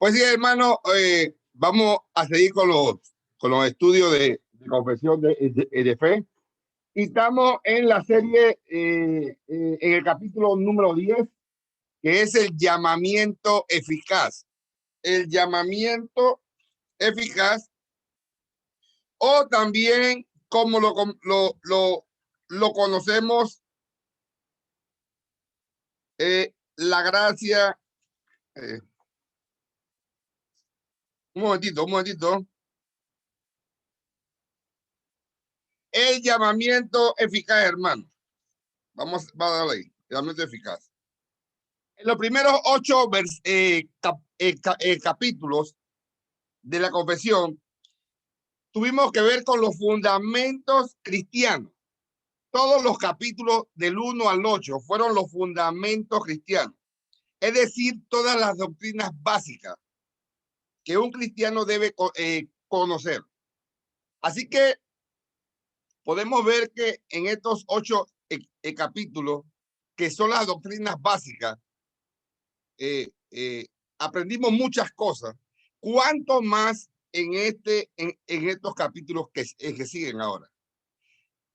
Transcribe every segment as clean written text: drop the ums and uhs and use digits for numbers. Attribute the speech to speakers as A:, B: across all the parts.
A: Pues sí, hermano, vamos a seguir con los estudios de confesión de fe. Y estamos en la serie, en el capítulo número 10, que es el llamamiento eficaz. El llamamiento eficaz, o también como lo conocemos, la gracia. Un momentito. El llamamiento eficaz, hermano. Vamos a darle ahí. Llamamiento eficaz. En los primeros 8 capítulos de la confesión, tuvimos que ver con los fundamentos cristianos. Todos los capítulos del 1 al 8 fueron los fundamentos cristianos. Es decir, todas las doctrinas básicas que un cristiano debe conocer. Así que podemos ver que en estos 8 capítulos, que son las doctrinas básicas, aprendimos muchas cosas. ¿Cuánto más en estos capítulos que siguen ahora?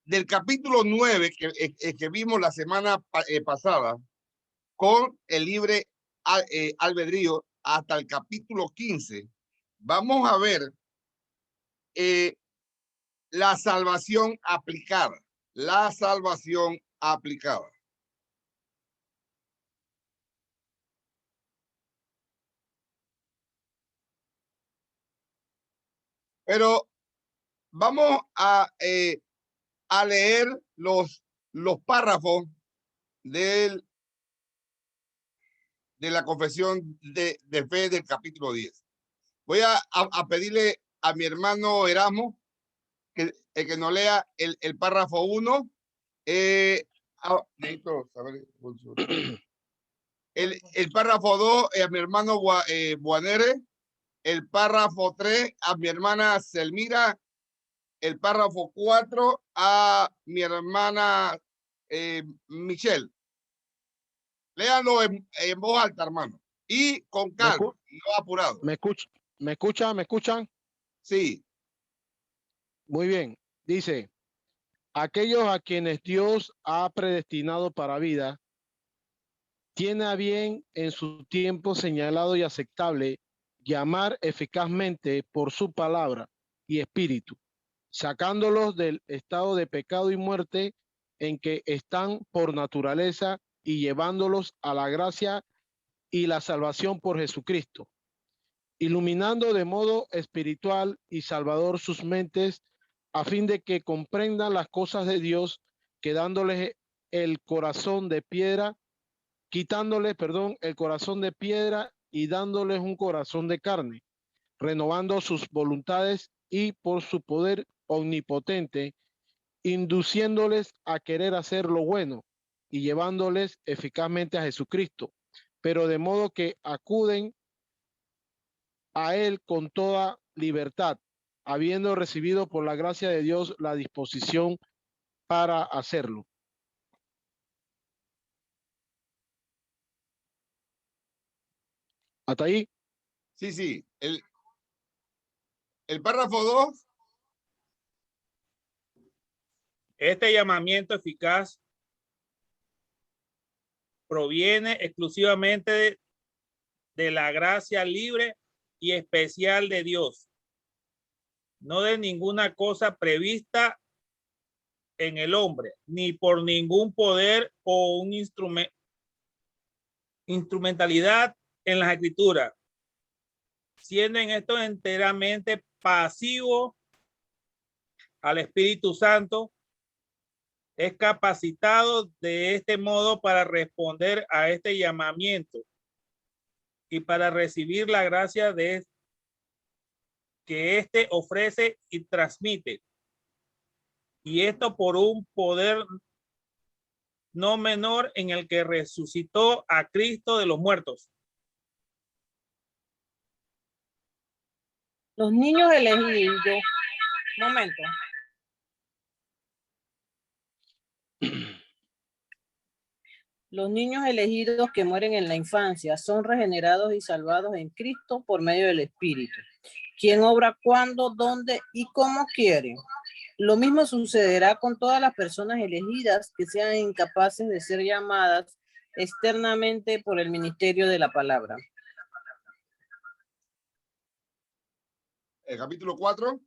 A: Del capítulo 9 que vimos la semana pasada, con el libre albedrío, hasta el capítulo 15, vamos a ver la salvación aplicada. La salvación aplicada. Pero vamos a leer los párrafos de la confesión de fe del capítulo 10. Voy a pedirle a mi hermano Erasmo que nos lea el párrafo 1. Necesito saber el párrafo 2 a mi hermano Buanere, el párrafo 3 a mi hermana Selmira, el párrafo 4 a mi hermana Michelle. Léanlo en voz alta, hermano, y con calma, no apurado.
B: ¿Me escuchan?
A: Sí.
B: Muy bien. Dice: aquellos a quienes Dios ha predestinado para vida, tiene a bien en su tiempo señalado y aceptable llamar eficazmente por su palabra y espíritu, sacándolos del estado de pecado y muerte en que están por naturaleza y llevándolos a la gracia y la salvación por Jesucristo, iluminando de modo espiritual y salvador sus mentes, a fin de que comprendan las cosas de Dios, quitándoles el corazón de piedra y dándoles un corazón de carne, renovando sus voluntades y por su poder omnipotente, induciéndoles a querer hacer lo bueno y llevándoles eficazmente a Jesucristo, pero de modo que acuden a Él con toda libertad, habiendo recibido por la gracia de Dios la disposición para hacerlo. ¿Hasta ahí?
A: Sí. El párrafo 2.
C: Este llamamiento eficaz proviene exclusivamente de la gracia libre y especial de Dios, no de ninguna cosa prevista en el hombre, ni por ningún poder o un instrumentalidad en las escrituras, siendo en esto enteramente pasivo al Espíritu Santo, es capacitado de este modo para responder a este llamamiento y para recibir la gracia que éste ofrece y transmite. Y esto por un poder no menor en el que resucitó a Cristo de los muertos.
D: Los niños elegidos. Momento. Los niños elegidos que mueren en la infancia son regenerados y salvados en Cristo por medio del Espíritu, quien obra cuando, dónde y cómo quiere. Lo mismo sucederá con todas las personas elegidas que sean incapaces de ser llamadas externamente por el ministerio de la palabra.
A: El capítulo 4.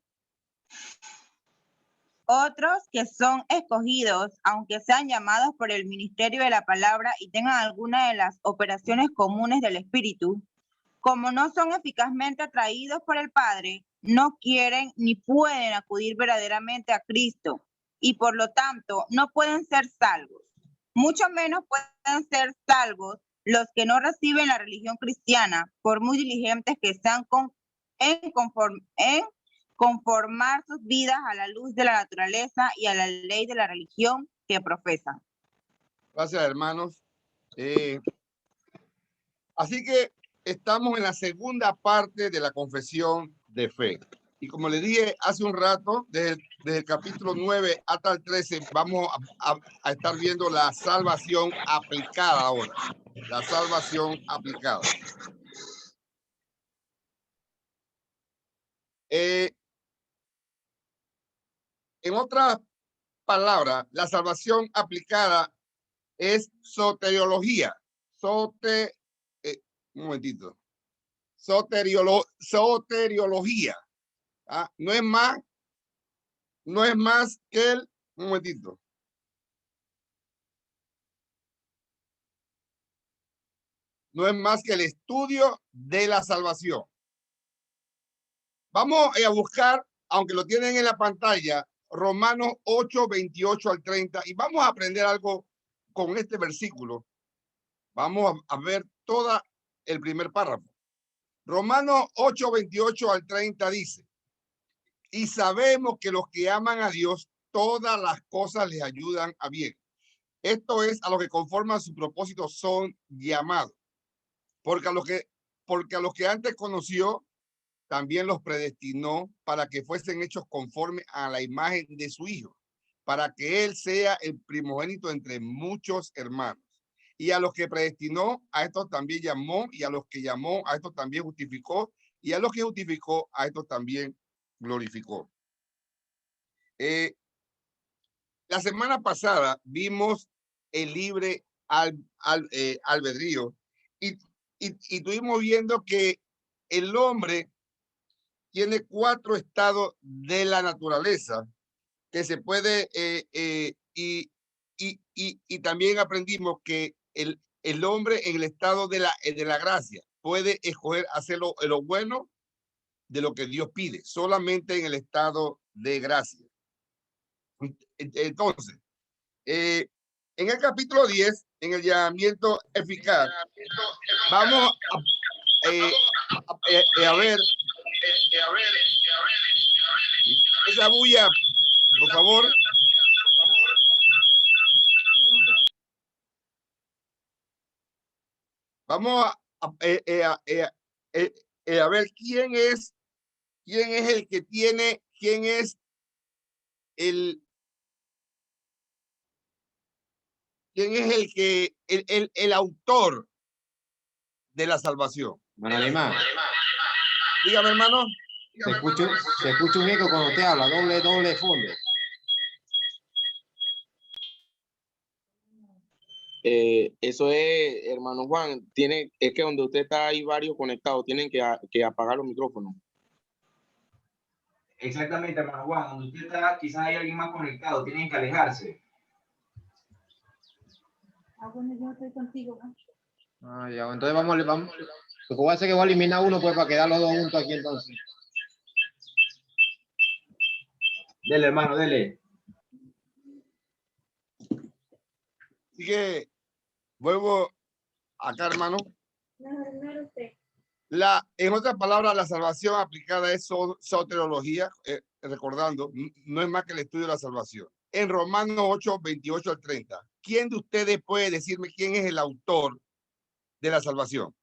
E: Otros que son escogidos, aunque sean llamados por el ministerio de la palabra y tengan alguna de las operaciones comunes del Espíritu, como no son eficazmente atraídos por el Padre, no quieren ni pueden acudir verdaderamente a Cristo y por lo tanto no pueden ser salvos. Mucho menos pueden ser salvos los que no reciben la religión cristiana, por muy diligentes que sean en conformar sus vidas a la luz de la naturaleza y a la ley de la religión que profesan.
A: Gracias, hermanos. Así que estamos en la segunda parte de la confesión de fe. Y como le dije hace un rato, desde el capítulo 9 hasta el 13, vamos a estar viendo la salvación aplicada ahora. La salvación aplicada. En otras palabras, la salvación aplicada es soteriología. Un momentito. Soteriología. ¿Ah? No es más que un momentito. No es más que el estudio de la salvación. Vamos a buscar, aunque lo tienen en la pantalla, Romanos 8, 28 al 30, y vamos a aprender algo con este versículo. Vamos a ver todo el primer párrafo. Romanos 8, 28 al 30 dice: y sabemos que los que aman a Dios, todas las cosas les ayudan a bien. Esto es, a los que conforman su propósito son llamados. Porque a los que antes conoció, también los predestinó para que fuesen hechos conforme a la imagen de su Hijo, para que Él sea el primogénito entre muchos hermanos. Y a los que predestinó, a estos también llamó, y a los que llamó, a estos también justificó, y a los que justificó, a estos también glorificó. La semana pasada vimos el libre albedrío y estuvimos viendo que el hombre tiene 4 estados de la naturaleza que se puede, y también aprendimos que el hombre en el estado de la gracia puede escoger hacer lo bueno de lo que Dios pide, solamente en el estado de gracia. Entonces, en el capítulo 10, en el llamamiento eficaz, vamos a ver esa bulla, por favor. Vamos a ver quién es el que tiene, quién es el autor de la salvación.
F: Alemán.
A: Dígame, hermano.
F: Se escucha un eco cuando usted habla, doble fondo.
G: Eso es, hermano Juan, es que donde usted está hay varios conectados, tienen que apagar los micrófonos.
F: Exactamente, hermano Juan, donde usted está, quizás hay alguien más conectado, tienen que alejarse.
E: Bueno, yo estoy contigo.
F: Ya, entonces vamos. Lo que voy a hacer es que voy a eliminar uno pues para quedar los dos juntos aquí entonces. Dele, hermano, dele.
A: Así que vuelvo acá, hermano. En otras palabras, la salvación aplicada es soteriología, recordando, no es más que el estudio de la salvación. En Romanos 8, 28 al 30, ¿quién de ustedes puede decirme quién es el autor de la salvación?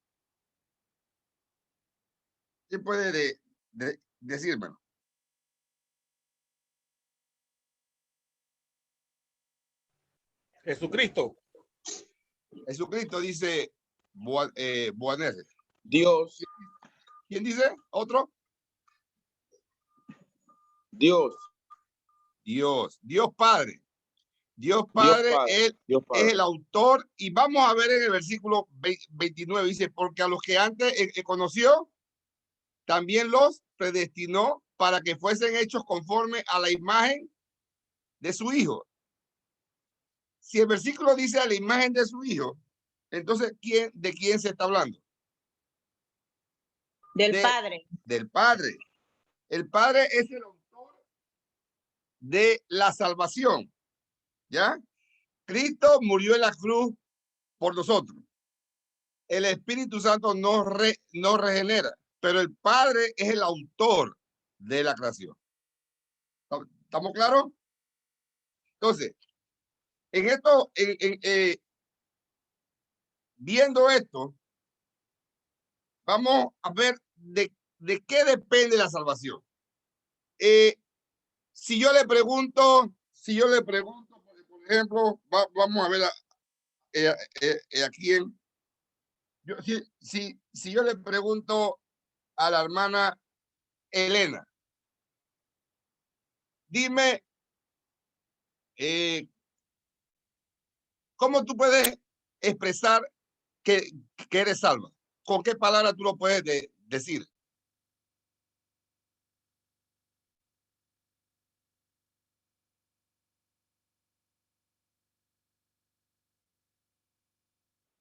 A: ¿Quién puede decírmelo?
C: Jesucristo.
A: Jesucristo, dice Boanerges.
G: Dios,
A: ¿Quién dice? ¿Otro?
G: Dios,
A: Dios. Dios Padre. Dios
G: Dios
A: Padre,
G: Padre,
A: Él
G: Dios
A: es
G: Padre.
A: el autor. Y vamos a ver en el versículo 29, dice, porque a los que antes conoció, también los predestinó para que fuesen hechos conforme a la imagen de su Hijo. Si el versículo dice a la imagen de su Hijo, entonces, ¿de quién se está hablando?
E: Del Padre.
A: Del Padre. El Padre es el autor de la salvación. ¿Ya? Cristo murió en la cruz por nosotros. El Espíritu Santo nos regenera, pero el Padre es el autor de la creación. ¿Estamos claros? Entonces, en esto, viendo esto, vamos a ver de qué depende la salvación. Si yo le pregunto, por ejemplo, vamos a ver a quién. Si yo le pregunto a la hermana Elena, dime, ¿cómo tú puedes expresar que eres salva? ¿Con qué palabra tú lo puedes decir?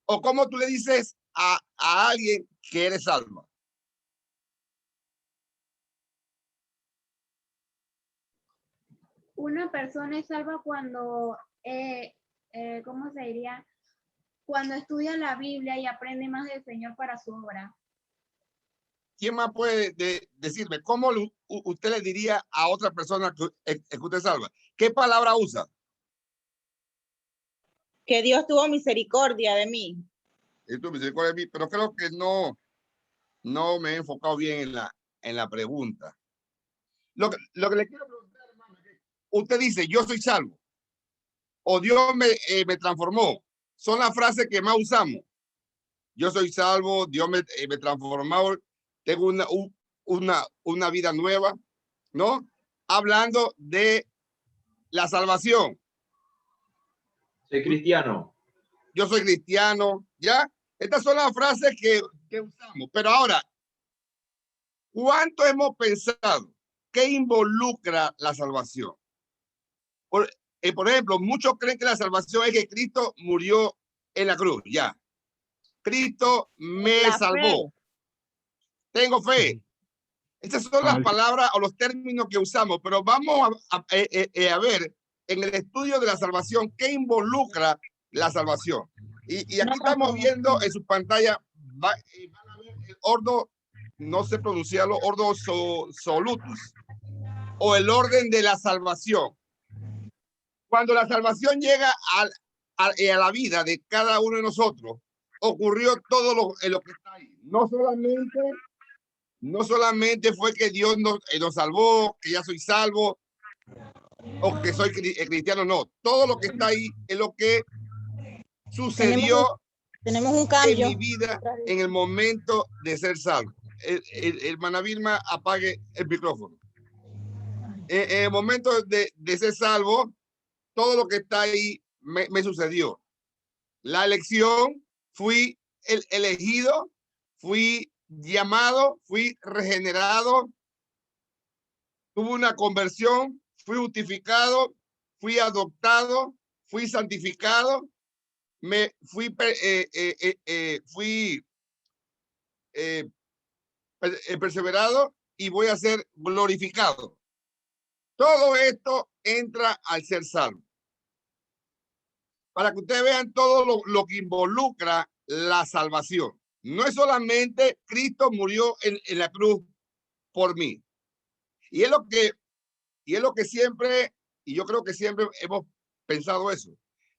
A: ¿O cómo tú le dices a alguien que eres salva?
H: Una persona es salva cuando, ¿cómo se diría? Cuando estudia la Biblia y aprende más del Señor para su obra.
A: ¿Quién más puede decirme cómo usted le diría a otra persona que usted salva? ¿Qué palabra usa?
E: Que Dios tuvo misericordia de mí.
A: Misericordia de mí, pero creo que no me he enfocado bien en la pregunta. Lo que le quiero preguntar, hermano, es que usted dice, yo soy salvo, o Dios me transformó. Son las frases que más usamos. Yo soy salvo, Dios me transformó, tengo una vida nueva, ¿no? Hablando de la salvación.
F: Soy cristiano.
A: Yo soy cristiano, ¿ya? Estas son las frases que usamos. Pero ahora, ¿cuánto hemos pensado? ¿Qué involucra la salvación? Por ejemplo, muchos creen que la salvación es que Cristo murió en la cruz, ya. Cristo me salvó. Tengo fe. Estas son las palabras o los términos que usamos, pero vamos a ver en el estudio de la salvación qué involucra la salvación. Y aquí estamos viendo en su pantalla, van a ver el ordo, no sé pronunciarlo, ordo solutus, o el orden de la salvación. Cuando la salvación llega a la vida de cada uno de nosotros, ocurrió todo lo que está ahí. No solamente fue que Dios nos salvó, que ya soy salvo, o que soy cristiano, no. Todo lo que está ahí es lo que sucedió
E: tenemos un cambio
A: en mi vida en el momento de ser salvo. Hermana Vilma, apague el micrófono. En el momento de ser salvo, todo lo que está ahí me sucedió. La elección, fui elegido, fui llamado, fui regenerado, tuve una conversión, fui justificado, fui adoptado, fui santificado, fui perseverado y voy a ser glorificado. Todo esto entra al ser salvo. Para que ustedes vean todo lo que involucra la salvación. No es solamente Cristo murió en la cruz por mí. Y es lo que siempre, y yo creo que siempre hemos pensado eso.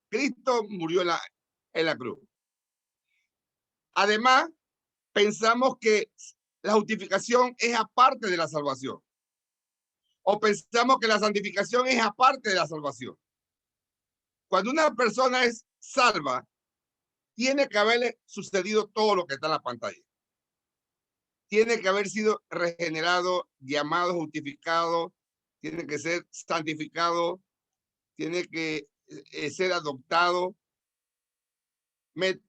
A: Cristo murió en la cruz. Además, pensamos que la justificación es aparte de la salvación. O pensamos que la santificación es aparte de la salvación. Cuando una persona es salva, tiene que haberle sucedido todo lo que está en la pantalla. Tiene que haber sido regenerado, llamado, justificado, tiene que ser santificado, tiene que ser adoptado. ¿Me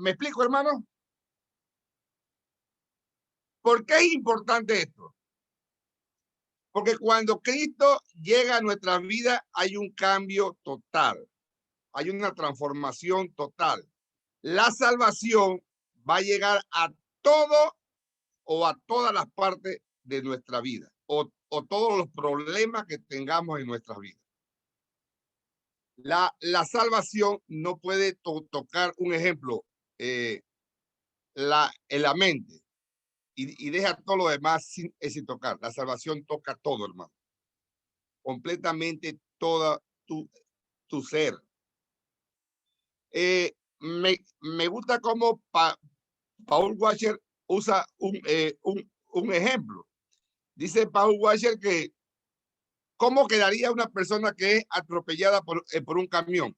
A: explico, hermano? ¿Por qué es importante esto? Porque cuando Cristo llega a nuestra vida hay un cambio total, hay una transformación total. La salvación va a llegar a todo o a todas las partes de nuestra vida o todos los problemas que tengamos en nuestras vidas. La salvación no puede tocar, un ejemplo, en la mente y deja todo lo demás sin tocar. La salvación toca todo, hermano. Completamente toda tu ser. Me gusta cómo Paul Washer usa un ejemplo. Dice Paul Washer que ¿cómo quedaría una persona que es atropellada por un camión?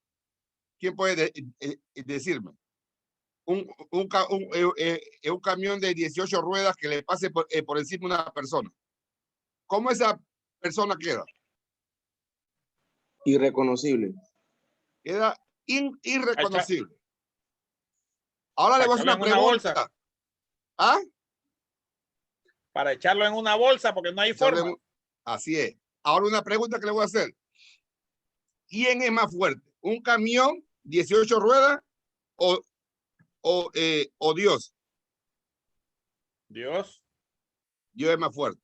A: ¿Quién puede decirme? Un camión de 18 ruedas que le pase por encima a una persona. ¿Cómo esa persona queda?
G: Irreconocible.
A: Queda irreconocible. Ahora le voy a hacer una pregunta. ¿Ah?
C: Para echarlo en una bolsa porque no hay forma.
A: Así es. Ahora una pregunta que le voy a hacer. ¿Quién es más fuerte? ¿Un camión, 18 ruedas o Dios?
C: Dios.
A: Dios es más fuerte.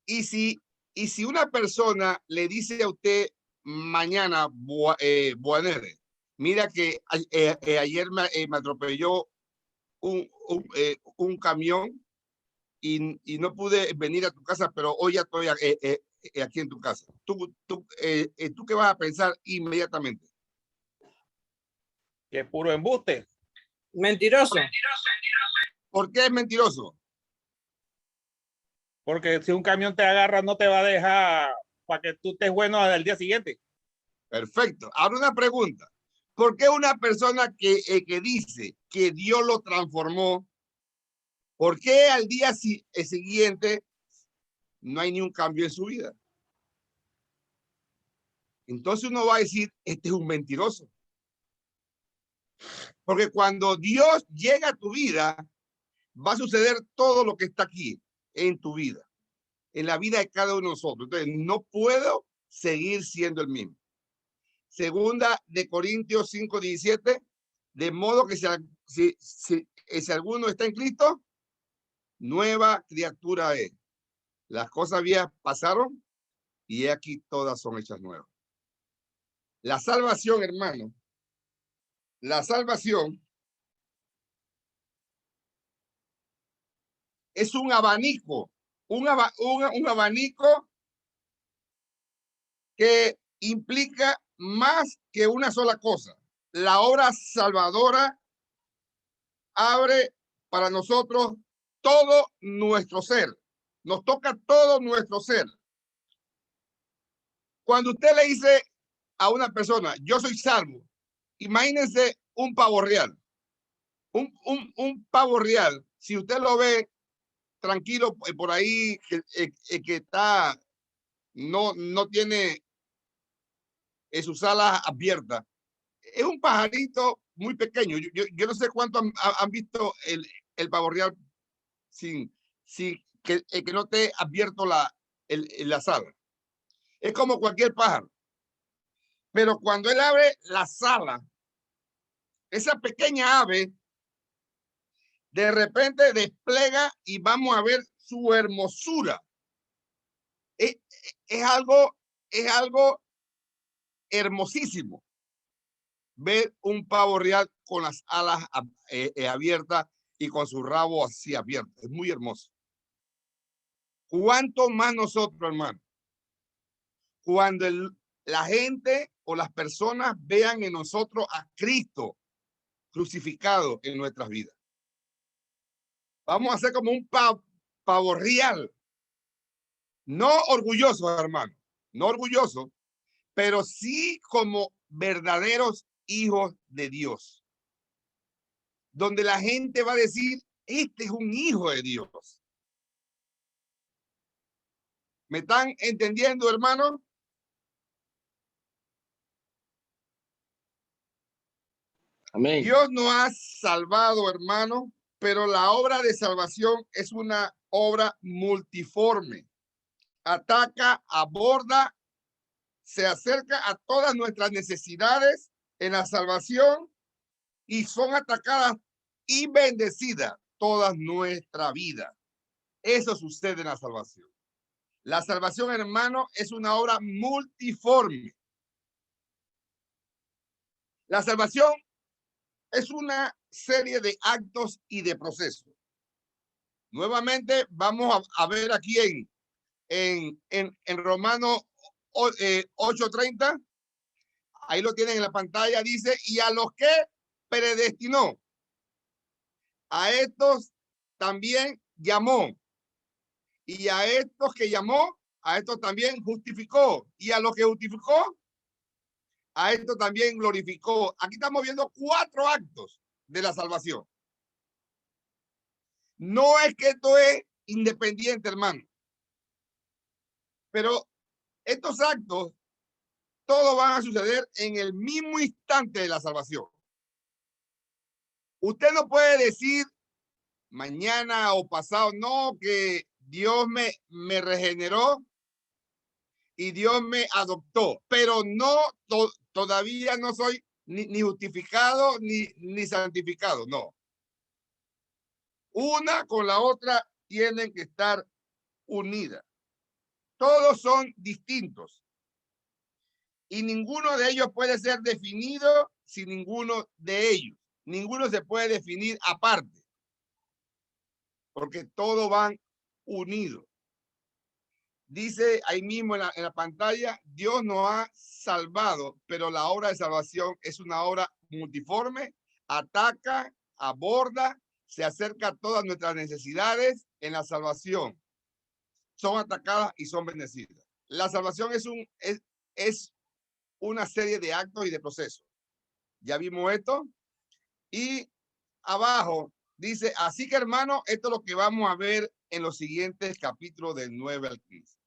A: Y si una persona le dice a usted mañana, Boanere, mira que ayer me atropelló un camión y no pude venir a tu casa, pero hoy ya estoy aquí en tu casa. ¿Tú qué vas a pensar inmediatamente?
C: Que es puro embuste.
D: Mentiroso.
A: ¿Por qué es mentiroso?
C: Porque si un camión te agarra, no te va a dejar para que tú estés bueno al día siguiente.
A: Perfecto. Ahora una pregunta. ¿Por qué una persona que dice que Dios lo transformó, por qué al día siguiente no hay ni un cambio en su vida? Entonces uno va a decir, este es un mentiroso. Porque cuando Dios llega a tu vida, va a suceder todo lo que está aquí en tu vida, en la vida de cada uno de nosotros. Entonces, no puedo seguir siendo el mismo. Segunda de Corintios 5:17, de modo que si alguno está en Cristo, nueva criatura es. Las cosas viejas pasaron y aquí todas son hechas nuevas. La salvación, hermano, la salvación es un abanico, un abanico que implica más que una sola cosa. La obra salvadora abre para nosotros todo nuestro ser. Nos toca todo nuestro ser. Cuando usted le dice a una persona, yo soy salvo, imagínense un pavo real. Un pavo real, si usted lo ve tranquilo por ahí, que está, no tiene sus alas abiertas, es un pajarito muy pequeño. Yo no sé cuánto han visto el pavo real sin que no esté abierto la alas. Es como cualquier pájaro. Pero cuando él abre la alas, esa pequeña ave de repente desplega y vamos a ver su hermosura. Es algo hermosísimo ver un pavo real con las alas abiertas y con su rabo así abierto. Es muy hermoso. ¿Cuánto más nosotros, hermano? Cuando la gente o las personas vean en nosotros a Cristo crucificado en nuestras vidas. Vamos a ser como un pavo real. No orgulloso, hermano. No orgulloso, pero sí como verdaderos hijos de Dios. Donde la gente va a decir, este es un hijo de Dios. ¿Me están entendiendo, hermanos?
G: Amén.
A: Dios nos ha salvado, hermano, pero la obra de salvación es una obra multiforme. Ataca, aborda, se acerca a todas nuestras necesidades en la salvación y son atacadas y bendecidas toda nuestra vida. Eso sucede en la salvación. La salvación, hermano, es una obra multiforme. La salvación es una serie de actos y de procesos. Nuevamente vamos a ver aquí en Romanos 8:30. Ahí lo tienen en la pantalla. Dice, y a los que predestinó, a estos también llamó. Y a estos que llamó, a estos también justificó. Y a los que justificó, a esto también glorificó. Aquí estamos viendo 4 actos de la salvación. No es que esto es independiente, hermano. Pero estos actos, todos van a suceder en el mismo instante de la salvación. Usted no puede decir mañana o pasado, no, que Dios me regeneró y Dios me adoptó, pero no, todavía no soy ni justificado ni santificado, no. Una con la otra tienen que estar unidas. Todos son distintos y ninguno de ellos puede ser definido sin ninguno de ellos. Ninguno se puede definir aparte, porque todos van unidos. Dice ahí mismo en la pantalla, Dios nos ha salvado, pero la obra de salvación es una obra multiforme, ataca, aborda, se acerca a todas nuestras necesidades en la salvación. Son atacadas y son bendecidas. La salvación es una serie de actos y de procesos. Ya vimos esto. Y abajo dice, así que hermano, esto es lo que vamos a ver en los siguientes capítulos del 9 al 15.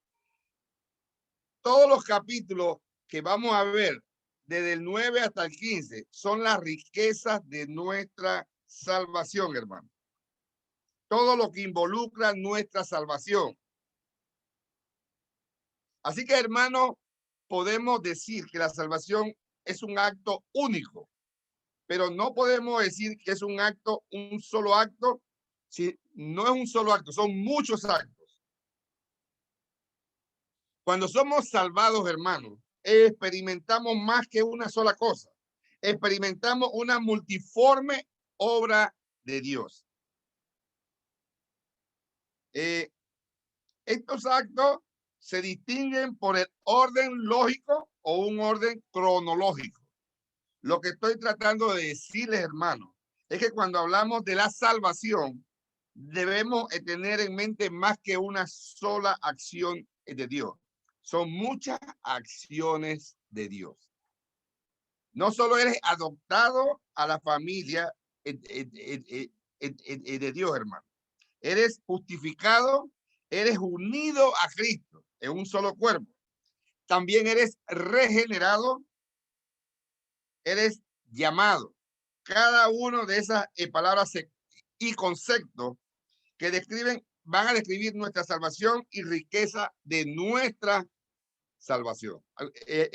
A: Todos los capítulos que vamos a ver desde el 9 hasta el 15 son las riquezas de nuestra salvación, hermano. Todo lo que involucra nuestra salvación. Así que, hermano, podemos decir que la salvación es un acto único, pero no podemos decir que es un solo acto, si no es un solo acto, son muchos actos. Cuando somos salvados, hermanos, experimentamos más que una sola cosa. Experimentamos una multiforme obra de Dios. Estos actos se distinguen por el orden lógico o un orden cronológico. Lo que estoy tratando de decirles, hermanos, es que cuando hablamos de la salvación, debemos tener en mente más que una sola acción de Dios. Son muchas acciones de Dios. No solo eres adoptado a la familia de Dios, hermano. Eres justificado, eres unido a Cristo en un solo cuerpo. También eres regenerado, eres llamado. Cada uno de esas palabras y conceptos que van a describir nuestra salvación y riqueza de nuestra salvación.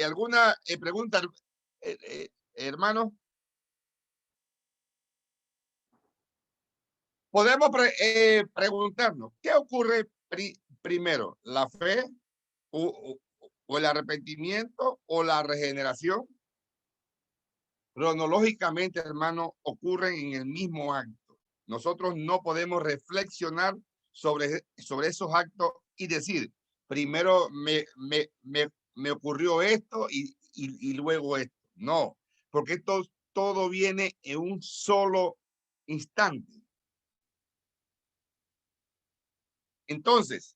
A: ¿Alguna pregunta, hermano? Podemos preguntarnos, ¿qué ocurre primero? ¿La fe o el arrepentimiento o la regeneración? Cronológicamente, hermano, ocurren en el mismo acto. Nosotros no podemos reflexionar sobre esos actos y decir, primero me ocurrió esto y luego esto. No, porque todo viene en un solo instante. Entonces,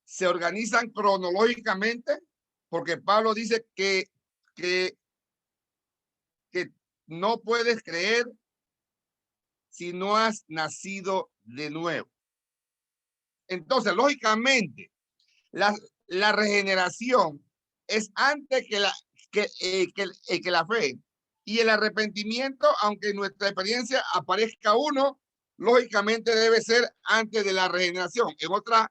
A: se organizan cronológicamente porque Pablo dice que que no puedes creer si no has nacido de nuevo. Entonces, lógicamente, la regeneración es antes que la fe. Y el arrepentimiento, aunque en nuestra experiencia aparezca uno, lógicamente debe ser antes de la regeneración. En otras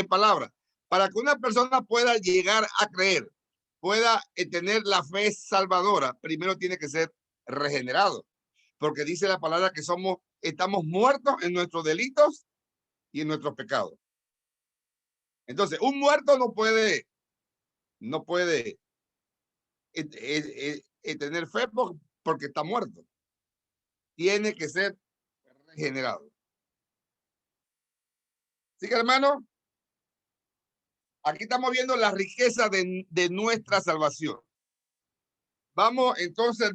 A: palabras, para que una persona pueda llegar a creer, pueda tener la fe salvadora, primero tiene que ser regenerado. Porque dice la palabra que estamos muertos en nuestros delitos y en nuestros pecados. Entonces, un muerto no puede tener fe porque está muerto. Tiene que ser regenerado. Así que, hermano, aquí estamos viendo la riqueza de nuestra salvación. Vamos entonces,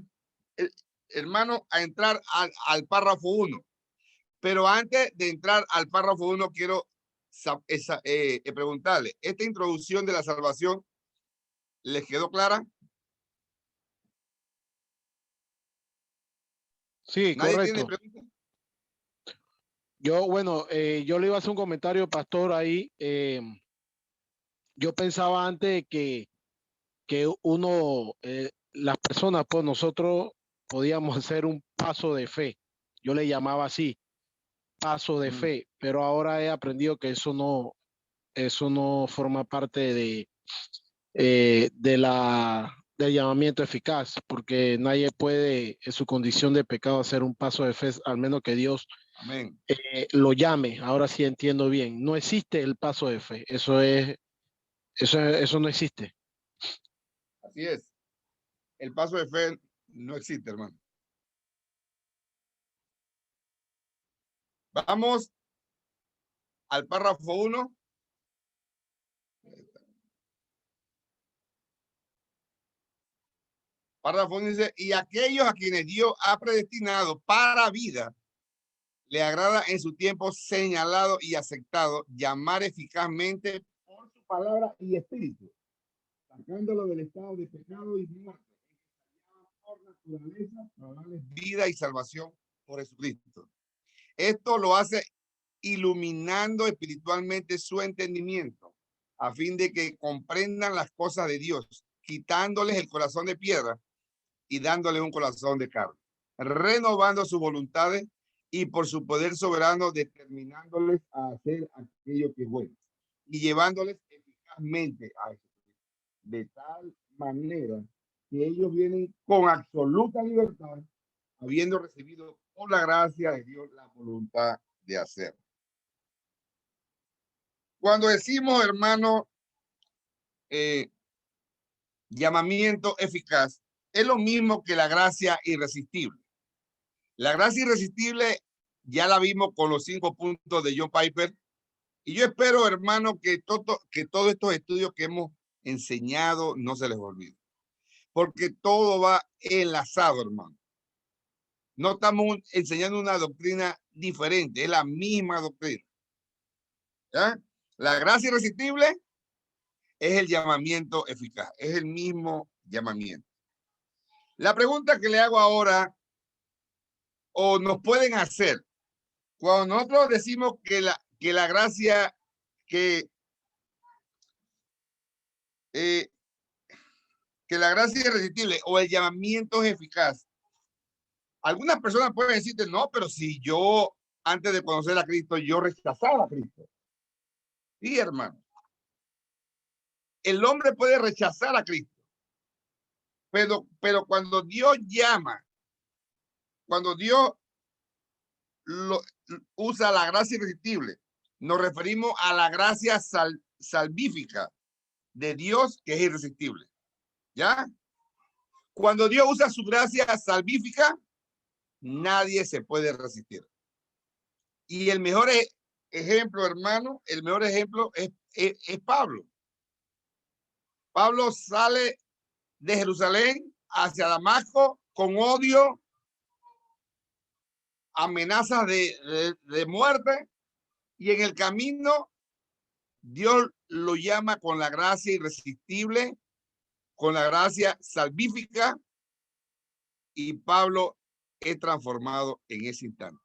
A: hermano, a entrar al párrafo 1. Pero antes de entrar al párrafo 1, quiero preguntarle, ¿esta introducción de la salvación les quedó clara?
B: Sí,
A: ¿Nadie
B: correcto.
A: tiene preguntas?
B: Yo le iba a hacer un comentario, pastor, ahí. Yo pensaba antes que las personas, pues nosotros podíamos hacer un paso de fe. Yo le llamaba así, paso de fe, pero ahora he aprendido que eso no forma parte del llamamiento eficaz, porque nadie puede en su condición de pecado hacer un paso de fe, al menos que Dios
A: Amén.
B: lo llame. Ahora sí entiendo bien. No existe el paso de fe. Eso no existe.
A: Así es. El paso de fe no existe, hermano. Vamos al párrafo 1. Párrafo 1 dice, y aquellos a quienes Dios ha predestinado para vida, le agrada en su tiempo señalado y aceptado llamar eficazmente por su palabra y espíritu, sacándolo del estado de pecado y muerte, por naturaleza, para darles vida y salvación por Jesucristo. Esto lo hace iluminando espiritualmente su entendimiento, a fin de que comprendan las cosas de Dios, quitándoles el corazón de piedra y dándoles un corazón de carne, renovando sus voluntades y por su poder soberano determinándoles a hacer aquello que es bueno y llevándoles eficazmente a eso, de tal manera que ellos vienen con absoluta libertad, habiendo recibido por la gracia de Dios la voluntad de hacer. Cuando decimos, hermano, llamamiento eficaz, es lo mismo que la gracia irresistible. La gracia irresistible ya la vimos con los 5 puntos de John Piper. Y yo espero, hermano, que todos estos estudios que hemos enseñado no se les olvide. Porque todo va enlazado, hermano. No estamos enseñando una doctrina diferente, es la misma doctrina. ¿Ya? La gracia irresistible es el llamamiento eficaz, es el mismo llamamiento. La pregunta que le hago ahora, o nos pueden hacer, cuando nosotros decimos que la gracia, que la gracia es irresistible o el llamamiento es eficaz, algunas personas pueden decirte, no, pero si yo antes de conocer a Cristo, yo rechazaba a Cristo. Sí, hermano. El hombre puede rechazar a Cristo. Pero cuando Dios llama, cuando Dios usa la gracia irresistible, nos referimos a la gracia salvífica de Dios que es irresistible. ¿Ya? Cuando Dios usa su gracia salvífica, nadie se puede resistir. Y el mejor ejemplo, hermano, el mejor ejemplo es Pablo. Pablo sale de Jerusalén hacia Damasco con odio, amenazas de muerte, y en el camino Dios lo llama con la gracia irresistible, con la gracia salvífica, y Pablo es transformado en ese instante.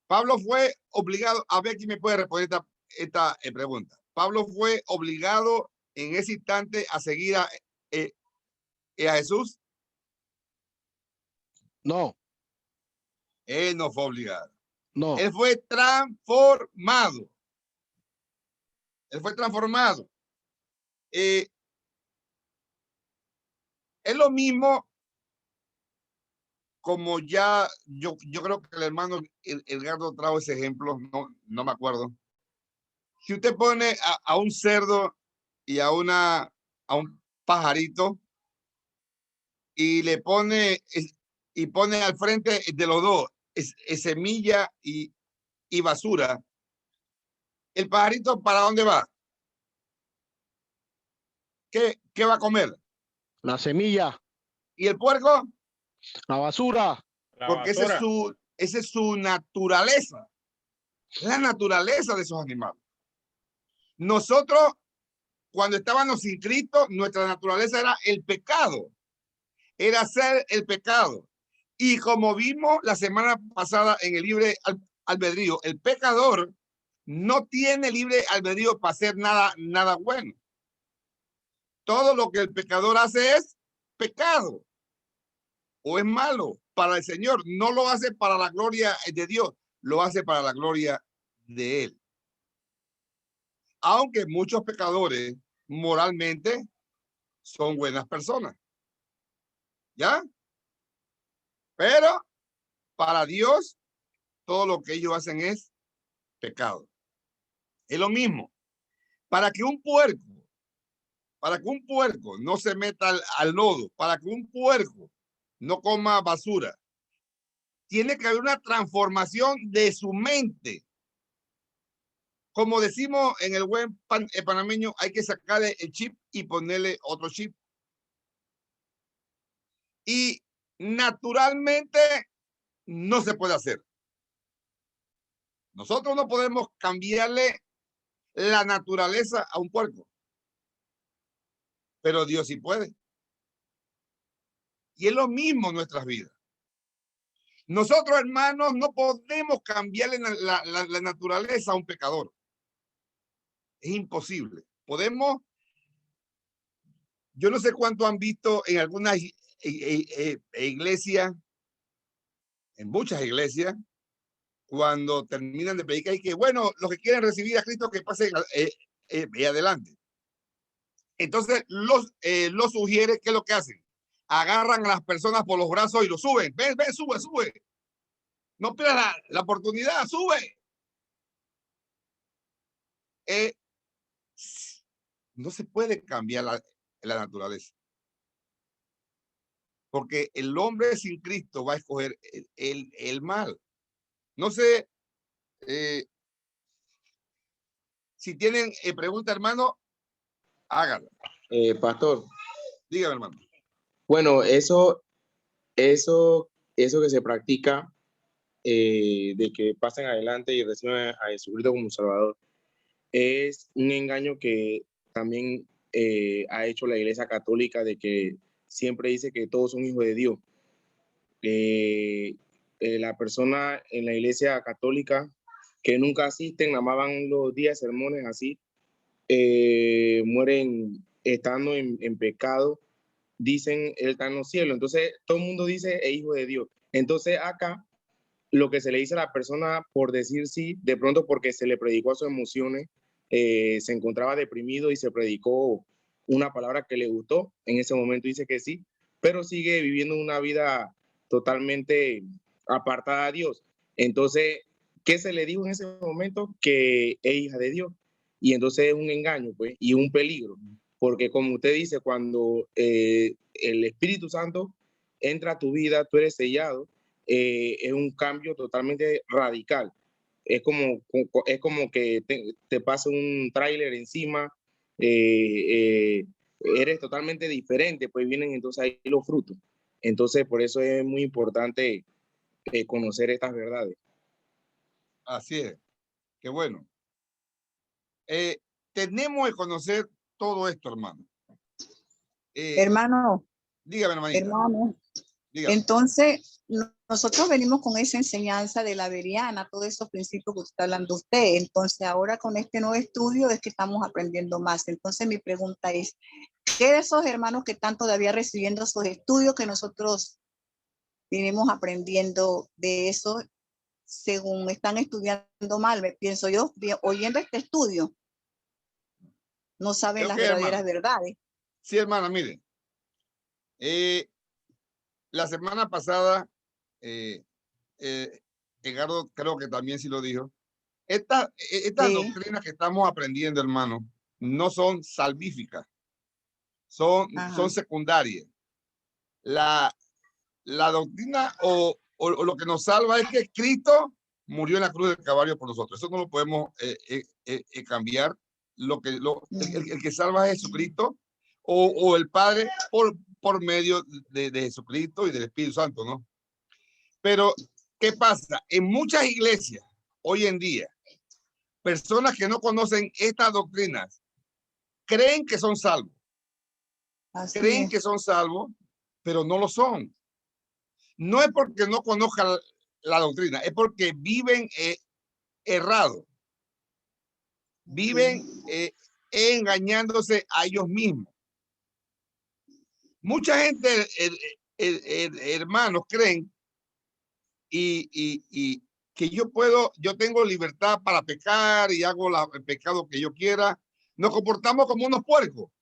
A: Pablo fue obligado, a ver quién me puede responder esta pregunta. Pablo fue obligado en ese instante a seguir a Jesús.
B: No,
A: Él no fue obligado.
B: no.
A: Él fue transformado. Él fue transformado. Es lo mismo como ya, yo creo que el hermano Edgardo trajo ese ejemplo, no me acuerdo. Si usted pone a un cerdo y a un pajarito y le pone y pone al frente de los dos semilla y basura, ¿el pajarito para dónde va? ¿Qué va a comer?
B: La semilla,
A: ¿Y el puerco?
B: la basura.
C: La
A: Porque
C: basura.
A: esa es su naturaleza. La naturaleza de esos animales. Nosotros, cuando estábamos sin Cristo, nuestra naturaleza era el pecado. Era hacer el pecado. Y como vimos la semana pasada en el libre albedrío, el pecador no tiene libre albedrío para hacer nada bueno. Todo lo que el pecador hace es pecado o es malo para el Señor. No lo hace para la gloria de Dios, lo hace para la gloria de Él. Aunque muchos pecadores moralmente son buenas personas. ¿Ya? Pero para Dios, todo lo que ellos hacen es pecado. Es lo mismo. Para que un puerco no se meta al lodo, para que un puerco no coma basura, tiene que haber una transformación de su mente. Como decimos en el buen panameño, hay que sacarle el chip y ponerle otro chip. Y naturalmente no se puede hacer. Nosotros no podemos cambiarle la naturaleza a un puerco, pero Dios sí puede. Y es lo mismo en nuestras vidas. Nosotros, hermanos, no podemos cambiarle la naturaleza a un pecador. Es imposible. Podemos, yo no sé cuánto han visto en algunas iglesias, en muchas iglesias, cuando terminan de predicar y que, bueno, los que quieren recibir a Cristo que pasen adelante. Entonces, los sugiere, ¿qué es lo que hacen? Agarran a las personas por los brazos y los suben. Ven, sube. No pierdas la oportunidad, sube. No se puede cambiar la naturaleza. Porque el hombre sin Cristo va a escoger el mal. No sé si tienen pregunta, hermano, háganlo.
G: Pastor,
A: Dígame, hermano.
G: bueno, eso que se practica de que pasen adelante y reciban a Jesucristo como Salvador, es un engaño que también ha hecho la Iglesia Católica, de que siempre dice que todos son hijos de Dios. La persona en la Iglesia Católica que nunca asisten, nada más van los días sermones así, mueren estando en pecado, dicen él está en los cielos. Entonces todo el mundo dice es hijo de Dios. Entonces acá lo que se le dice a la persona por decir sí, de pronto porque se le predicó a sus emociones, se encontraba deprimido y se predicó una palabra que le gustó, en ese momento dice que sí, pero sigue viviendo una vida totalmente apartada de Dios. Entonces, ¿qué se le dijo en ese momento? Que es hija de Dios. Y entonces es un engaño, pues, y un peligro, porque como usted dice, cuando el Espíritu Santo entra a tu vida, tú eres sellado, es un cambio totalmente radical. Es como que te pasa un tráiler encima, eres totalmente diferente, pues vienen entonces ahí los frutos. Entonces, por eso es muy importante conocer estas verdades.
A: Así es. Qué bueno. Tenemos que conocer todo esto, hermano.
E: Hermano,
A: Dígame, hermanita.
E: hermano,
A: Dígame.
I: Entonces, nosotros venimos con esa enseñanza de la Veriana, todos esos principios que está hablando usted. Entonces, ahora con este nuevo estudio es que estamos aprendiendo más. Entonces, mi pregunta es, ¿qué de esos hermanos que están todavía recibiendo esos estudios que nosotros venimos aprendiendo de eso, según están estudiando mal, me pienso yo, oyendo este estudio, no saben
A: Ok,
I: las verdaderas
A: hermano.
I: verdades?
A: Sí, hermana, mire. La semana pasada, Edgardo creo que también sí lo dijo. Estas
I: Sí.
A: doctrinas que estamos aprendiendo, hermano, no son salvíficas, son secundarias. La doctrina o lo que nos salva es que Cristo murió en la cruz del Calvario por nosotros. Eso no lo podemos cambiar. El que salva es Jesucristo o el Padre por medio de Jesucristo y del Espíritu Santo, ¿no? Pero, ¿qué pasa? En muchas iglesias, hoy en día, personas que no conocen estas doctrinas, creen que son salvos. Creen que son salvos, pero no lo son. No es porque no conozcan la doctrina, es porque viven errados. Viven engañándose a ellos mismos. Mucha gente, hermanos, creen y que yo tengo libertad para pecar y hago el pecado que yo quiera. Nos comportamos como unos puercos.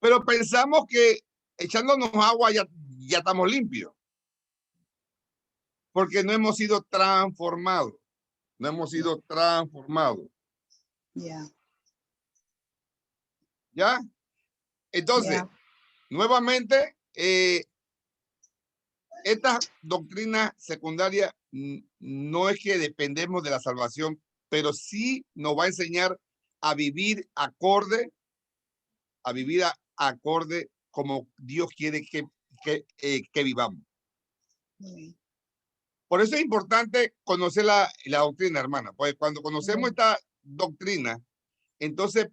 A: Pero pensamos que echándonos agua ya estamos limpios. Porque no hemos sido transformados. No hemos sido transformados. ¿Ya? Entonces, nuevamente, estas doctrinas secundarias no es que dependemos de la salvación, pero sí nos va a enseñar a vivir acorde como Dios quiere que vivamos. Por eso es importante conocer la doctrina, hermana, porque cuando conocemos esta doctrina, entonces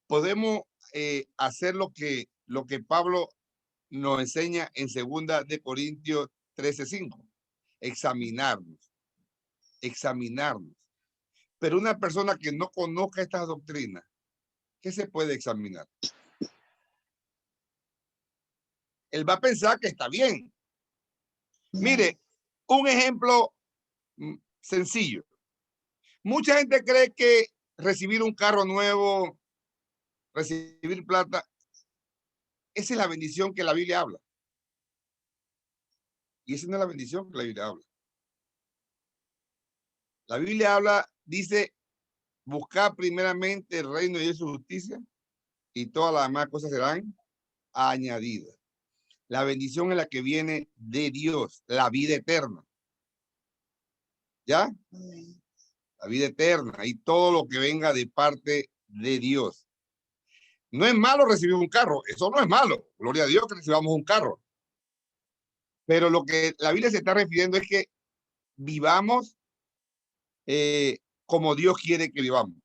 A: podemos hacer lo que Pablo nos enseña en 2 de Corintios 13:5. Examinarnos. Pero una persona que no conozca estas doctrinas, ¿qué se puede examinar? Él va a pensar que está bien. Mire, un ejemplo sencillo. Mucha gente cree que recibir un carro nuevo, recibir plata, esa es la bendición que la Biblia habla. Y esa no es la bendición que la Biblia habla. La Biblia dice, buscar primeramente el reino y su justicia y todas las demás cosas serán añadidas. La bendición es la que viene de Dios, la vida eterna. ¿Ya? La vida eterna y todo lo que venga de parte de Dios. No es malo recibir un carro, eso no es malo. Gloria a Dios que recibamos un carro. Pero lo que la Biblia se está refiriendo es que vivamos como Dios quiere que vivamos.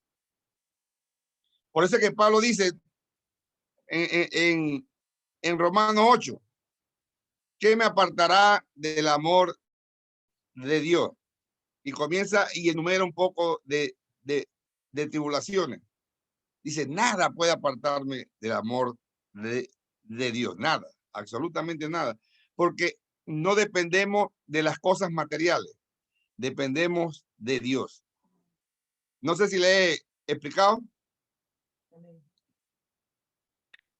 A: Por eso es que Pablo dice en Romanos 8, ¿qué me apartará del amor de Dios? Y comienza y enumera un poco de tribulaciones. Dice, nada puede apartarme del amor de Dios, nada, absolutamente nada, porque no dependemos de las cosas materiales, dependemos de Dios. No sé si le he explicado.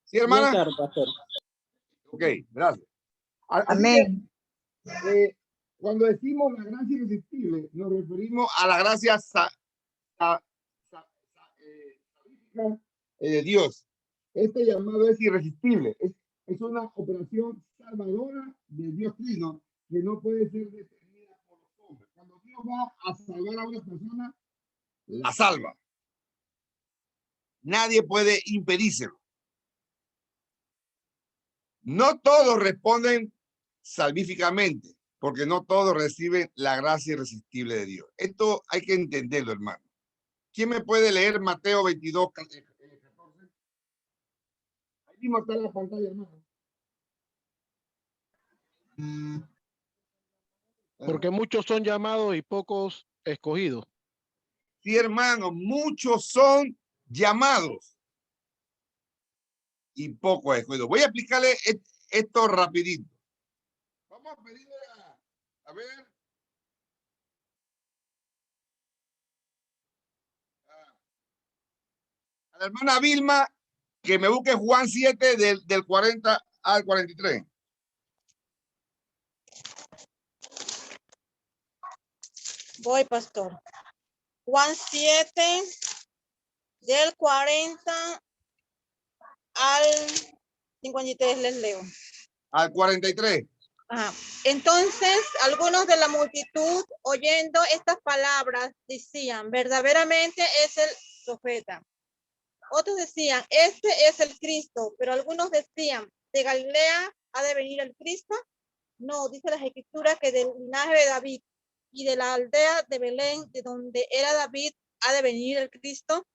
A: ¿Sí, hermana?
D: Bien claro, pastor.
A: Ok, gracias.
I: Amén.
A: Cuando decimos la gracia irresistible, nos referimos a la gracia de Dios. Este llamado es irresistible. Es una operación salvadora de Dios Trino que no puede ser detenida por los hombres. Cuando Dios va a salvar a una persona, la salva. Nadie puede impedírselo. No todos responden salvíficamente, porque no todos reciben la gracia irresistible de Dios. Esto hay que entenderlo, hermano. ¿Quién me puede leer Mateo 22, 14? Ahí mismo está en la pantalla, hermano.
B: Porque muchos son llamados y pocos escogidos.
A: Sí, hermano, muchos son llamados y pocos escogidos. Voy a explicarle esto rapidito. Vamos a pedirle a ver. A la hermana Vilma que me busque Juan 7 del 40 al 43.
J: Voy, pastor. Juan 7, del 40 al 53, les leo.
A: Al 43.
J: Ajá. Entonces, algunos de la multitud, oyendo estas palabras, decían, verdaderamente es el profeta. Otros decían, este es el Cristo, pero algunos decían, ¿de Galilea ha de venir el Cristo? No, dice las Escrituras que del linaje de David y de la aldea de Belén, de donde era David, ha de venir el Cristo.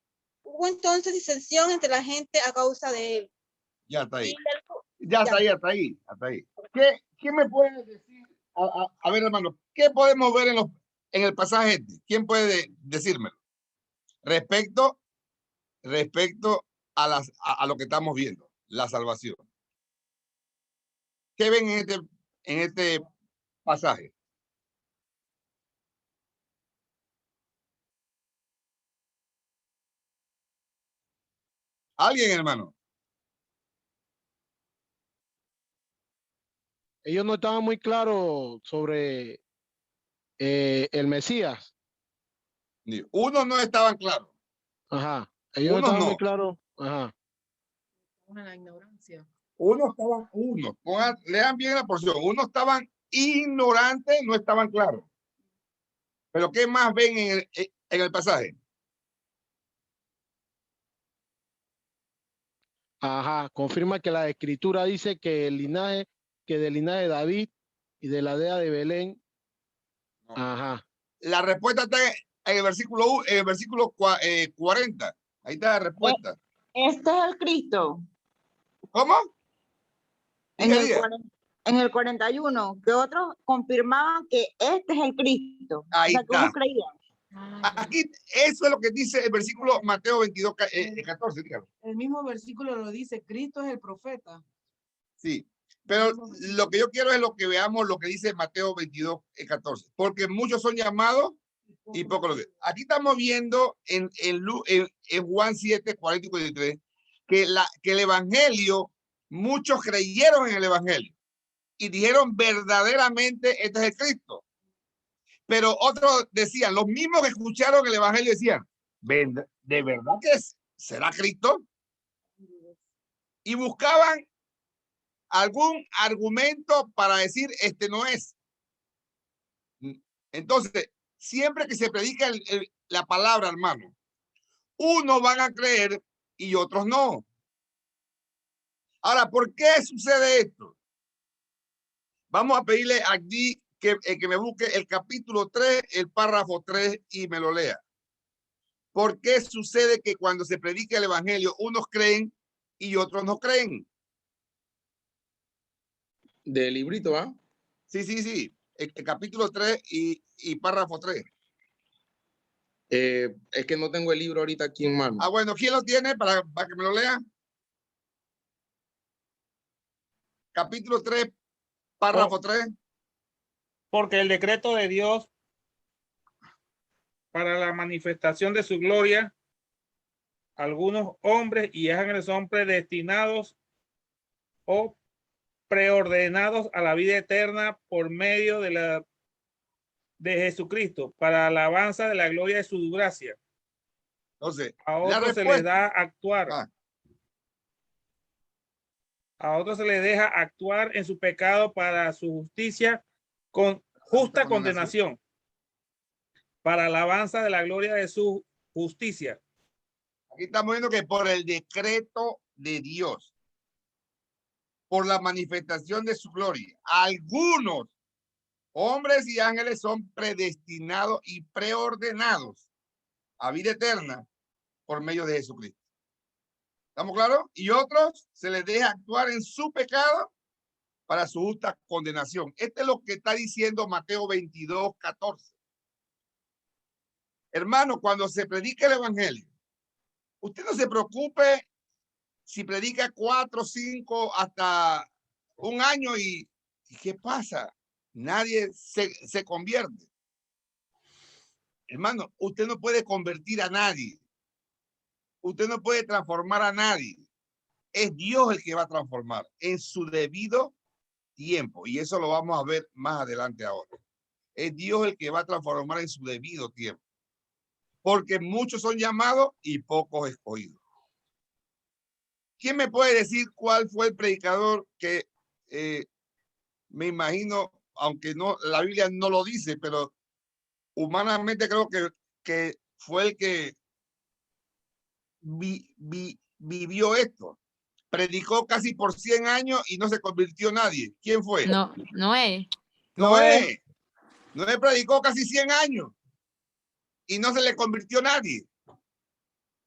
J: Hubo entonces disensión entre la gente a causa de él.
A: Ya está ahí.
J: Y
A: Ya está ahí, hasta ahí, hasta ahí. ¿Qué me puedes decir? A ver, hermano, ¿qué podemos ver en el pasaje este? ¿Quién puede decírmelo? Respecto a lo que estamos viendo, la salvación. ¿Qué ven en este pasaje? ¿Alguien, hermano?
B: Ellos no estaban muy claros sobre el Mesías.
A: Unos no estaban claros.
B: Ajá. Ellos no
A: Unos
B: estaban
A: no.
B: muy claros. Ajá.
J: la ignorancia.
A: Lean bien la porción. Unos estaban ignorantes, no estaban claros. Pero ¿qué más ven en el pasaje?
B: Ajá. Confirma que la Escritura dice que del linaje de David y de la aldea de Belén.
A: No.
B: Ajá.
A: La respuesta está en el versículo 40. Ahí está la respuesta.
E: Este es el Cristo.
A: ¿Cómo?
E: En el 41, que otros confirmaban que este es el Cristo.
A: Ahí
E: o sea, que
A: está.
E: unos creían.
A: Aquí, eso es lo que dice el versículo Mateo 22, 14. Dígalo.
K: El mismo versículo lo dice, Cristo es el profeta.
A: Sí, pero lo que yo quiero es lo que veamos lo que dice Mateo 22, 14. Porque muchos son llamados y pocos lo que. Aquí estamos viendo en Juan 7, 40 y 43, que el evangelio, muchos creyeron en el evangelio y dijeron verdaderamente este es el Cristo. Pero otros decían, los mismos que escucharon el evangelio decían, ¿de verdad que será Cristo? Y buscaban algún argumento para decir, este no es. Entonces, siempre que se predica la palabra, hermano, unos van a creer y otros no. Ahora, ¿por qué sucede esto? Vamos a pedirle aquí que me busque el capítulo 3, el párrafo 3 y me lo lea. ¿Por qué sucede que cuando se predica el evangelio, unos creen y otros no creen?
G: Del librito, ¿va?
A: Sí. El capítulo 3 y párrafo 3.
G: Es que no tengo el libro ahorita aquí en mano.
A: Ah, bueno, ¿quién lo tiene para que me lo lea? Capítulo 3, párrafo 3.
C: Porque el decreto de Dios para la manifestación de su gloria, algunos hombres y ángeles son predestinados o preordenados a la vida eterna por medio de Jesucristo, para alabanza de la gloria de su gracia.
A: Entonces,
C: a otros se les da actuar. A otros se les deja actuar en su pecado para su justicia con justa condenación, para alabanza de la gloria de su justicia.
A: Aquí estamos viendo que por el decreto de Dios, por la manifestación de su gloria, algunos hombres y ángeles son predestinados y preordenados a vida eterna por medio de Jesucristo. ¿Estamos claros? Y otros se les deja actuar en su pecado para su justa condenación. Este es lo que está diciendo Mateo 22:14. Hermano, cuando se predica el evangelio, usted no se preocupe si predica 4, 5, hasta un año y ¿qué pasa? Nadie se convierte. Hermano, usted no puede convertir a nadie. Usted no puede transformar a nadie. Es Dios el que va a transformar en su debido tiempo. Y eso lo vamos a ver más adelante ahora. Es Dios el que va a transformar en su debido tiempo. Porque muchos son llamados y pocos escogidos. ¿Quién me puede decir cuál fue el predicador que me imagino, aunque no la Biblia no lo dice, pero humanamente creo que fue el que vivió esto? Predicó casi por 100 años y no se convirtió nadie. ¿Quién fue?
L: Noé.
A: Noé. Noé predicó casi 100 años y no se le convirtió nadie.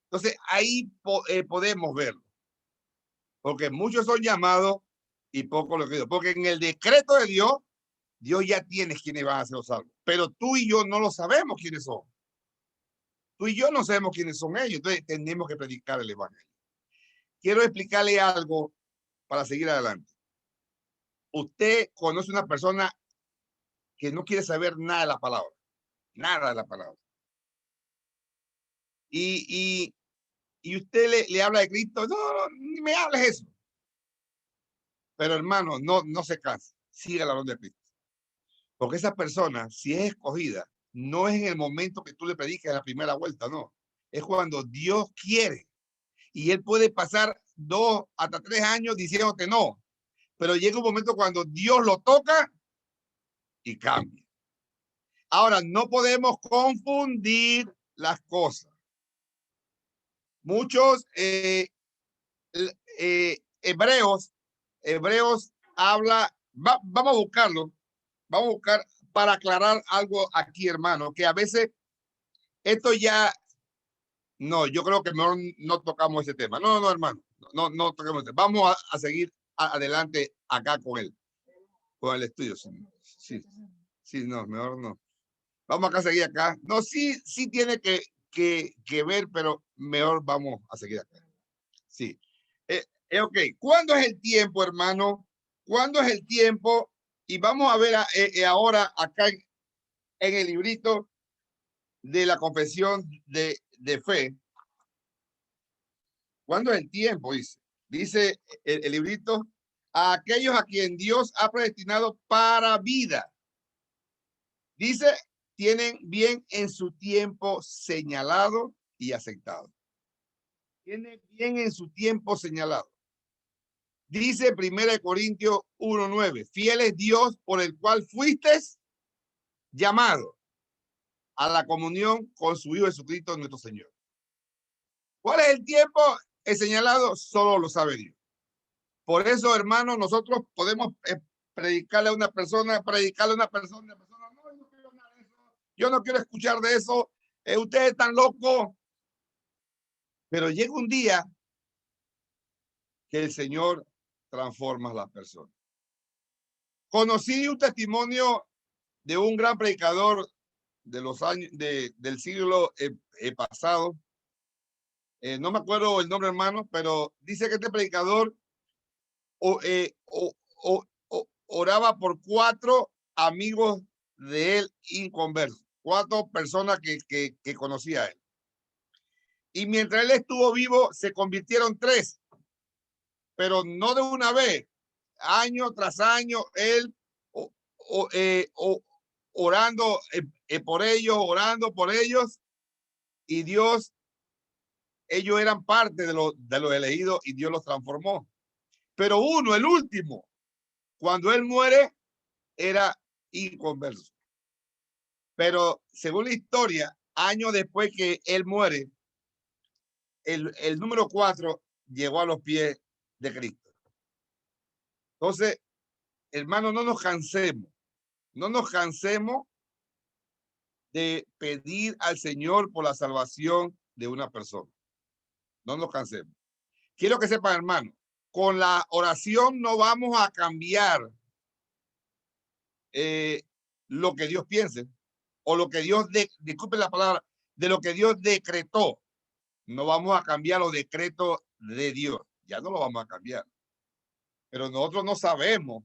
A: Entonces ahí podemos verlo. Porque muchos son llamados y pocos los queridos. Porque en el decreto de Dios, Dios ya tiene quiénes van a ser los salvos. Pero tú y yo no lo sabemos quiénes son. Tú y yo no sabemos quiénes son ellos. Entonces tenemos que predicar el evangelio. Quiero explicarle algo para seguir adelante. Usted conoce una persona que no quiere saber nada de la palabra. Nada de la palabra. Y usted le habla de Cristo. No, ni me hables eso. Pero hermano, no se canse. Siga la orden de Cristo. Porque esa persona, si es escogida, no es en el momento que tú le prediques a la primera vuelta, no. Es cuando Dios quiere. Y él puede pasar 2 hasta 3 años diciéndote no. Pero llega un momento cuando Dios lo toca y cambia. Ahora, no podemos confundir las cosas. Muchos hebreos habla, vamos a buscarlo, vamos a buscar para aclarar algo aquí, hermano, que a veces esto ya, no, yo creo que mejor no tocamos ese tema. No, hermano, no toquemos ese tema. Vamos a seguir adelante acá con el estudio. Sí, no, mejor no. Vamos acá a seguir acá. No, sí tiene que ver, pero mejor vamos a seguir acá. Sí. Ok, ¿cuándo es el tiempo, hermano? ¿Cuándo es el tiempo? Y vamos a ver ahora acá en el librito de la confesión de fe. ¿Cuándo es el tiempo? Dice el librito, a aquellos a quien Dios ha predestinado para vida. Dice, tienen bien en su tiempo señalado y aceptado. Tienen bien en su tiempo señalado. Dice 1 Corintios 1:9, fiel es Dios por el cual fuiste llamado a la comunión con su Hijo Jesucristo nuestro Señor. ¿Cuál es el tiempo señalado? Solo lo sabe Dios. Por eso, hermanos, nosotros podemos predicarle a una persona, no, yo no quiero nada de eso, yo no quiero escuchar de eso, ustedes están locos. Pero llega un día que el Señor transforma a las personas. Conocí un testimonio de un gran predicador de los años del siglo pasado. No me acuerdo el nombre, hermano, pero dice que este predicador oraba por 4 amigos de él inconversos, 4 personas que conocía a él. Y mientras él estuvo vivo, se convirtieron 3, pero no de una vez, año tras año, él orando orando por ellos, y Dios, ellos eran parte de los elegidos y Dios los transformó. Pero uno, el último, cuando él muere, era inconverso. Pero según la historia, años después que él muere, el número 4 llegó a los pies de Cristo. Entonces, hermano, no nos cansemos de pedir al Señor por la salvación de una persona. No nos cansemos. Quiero que sepan, hermano, con la oración no vamos a cambiar lo que Dios piense o lo que Dios, disculpe la palabra, de lo que Dios decretó. No vamos a cambiar los decretos de Dios. Ya no lo vamos a cambiar. Pero nosotros no sabemos.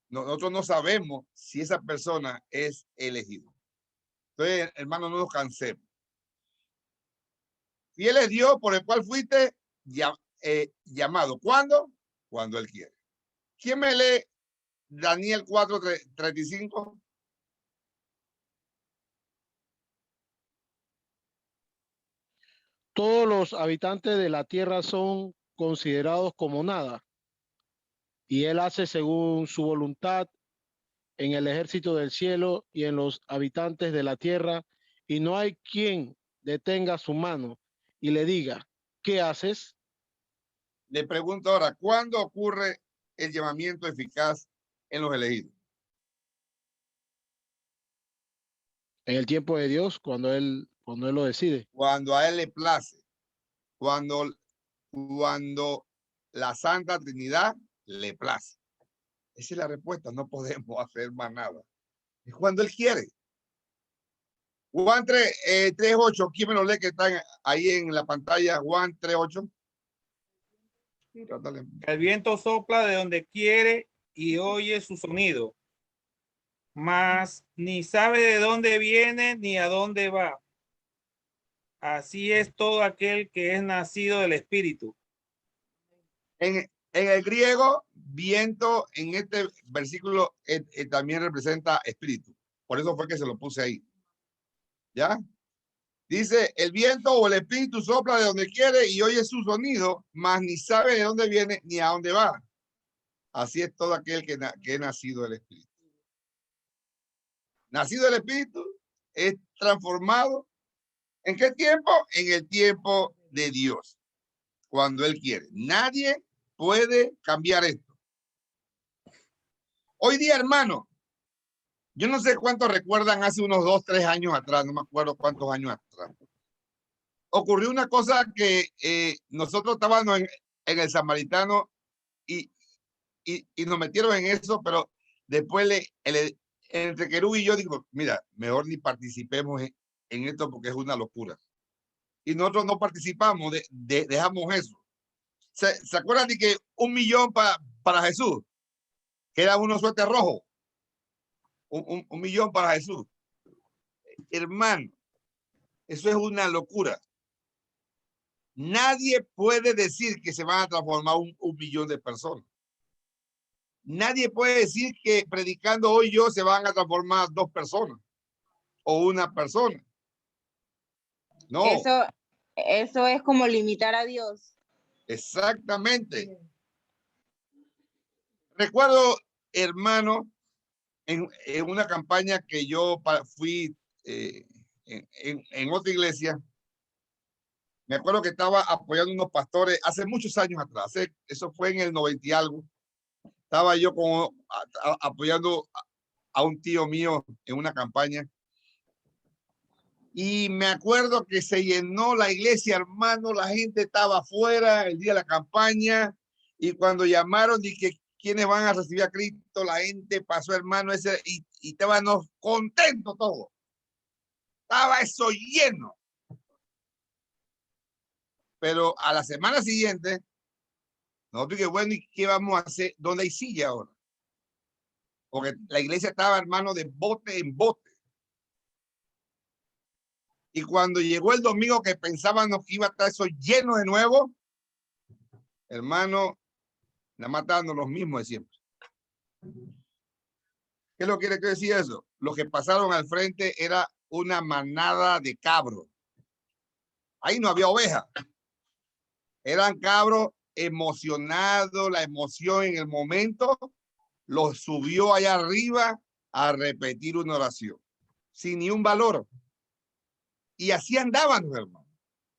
A: Nosotros no sabemos si esa persona es elegida. Entonces, hermano, no nos cansemos. Fiel es Dios por el cual fuiste llamado. ¿Cuándo? Cuando Él quiere. ¿Quién me lee Daniel 4:35?
B: Todos los habitantes de la tierra son considerados como nada, y Él hace según su voluntad en el ejército del cielo y en los habitantes de la tierra, y no hay quien detenga su mano y le diga, ¿qué haces?
A: Le pregunto ahora, ¿cuándo ocurre el llamamiento eficaz en los elegidos?
B: En el tiempo de Dios, cuando Él lo decide.
A: Cuando a Él le place. Cuando la Santa Trinidad le place. Esa es la respuesta. No podemos hacer más nada. Es cuando Él quiere. Juan 3:8. ¿Quién me lo lee que está ahí en la pantalla? Juan 3:8.
C: El viento sopla de donde quiere y oye su sonido, mas ni sabe de dónde viene ni a dónde va. Así es todo aquel que es nacido del Espíritu.
A: En el griego, viento en este versículo también representa espíritu. Por eso fue que se lo puse ahí. ¿Ya? Dice, el viento o el espíritu sopla de donde quiere y oye su sonido, mas ni sabe de dónde viene ni a dónde va. Así es todo aquel que es nacido del Espíritu. Nacido del Espíritu es transformado. ¿En qué tiempo? En el tiempo de Dios, cuando Él quiere. Nadie puede cambiar esto. Hoy día, hermano, yo no sé cuántos recuerdan hace unos 2, 3 años atrás, no me acuerdo cuántos años atrás. Ocurrió una cosa que nosotros estábamos en el Samaritano y nos metieron en eso, pero después entre Querú y yo digo, mira, mejor ni participemos en esto porque es una locura. Y nosotros no participamos, dejamos eso. ¿Se acuerdan de que 1 millón para Jesús? Que era uno suerte rojo. 1 millón para Jesús. Hermano, eso es una locura. Nadie puede decir que se van a transformar 1 millón de personas. Nadie puede decir que predicando hoy yo se van a transformar 2 personas o 1 persona. No.
E: Eso es como limitar a Dios.
A: Exactamente. Recuerdo, hermano, en una campaña que yo fui en otra iglesia, me acuerdo que estaba apoyando unos pastores hace muchos años atrás, eso fue en el 90 y algo. Estaba yo apoyando a un tío mío en una campaña. Y me acuerdo que se llenó la iglesia, hermano, la gente estaba afuera el día de la campaña. Y cuando llamaron y que quiénes van a recibir a Cristo, la gente pasó, hermano, y estábamos contentos todos. Estaba eso lleno. Pero a la semana siguiente, nosotros dije, bueno, ¿y qué vamos a hacer? ¿Dónde hay silla ahora? Porque la iglesia estaba, hermano, de bote en bote. Y cuando llegó el domingo que pensábamos que iba a estar eso lleno de nuevo, hermano, nada más estaban los mismos de siempre. ¿Qué es lo que quiere decir eso? Los que pasaron al frente era una manada de cabros. Ahí no había oveja. Eran cabros emocionados, la emoción en el momento los subió allá arriba a repetir una oración, sin ni un valor. Y así andábamos, hermano.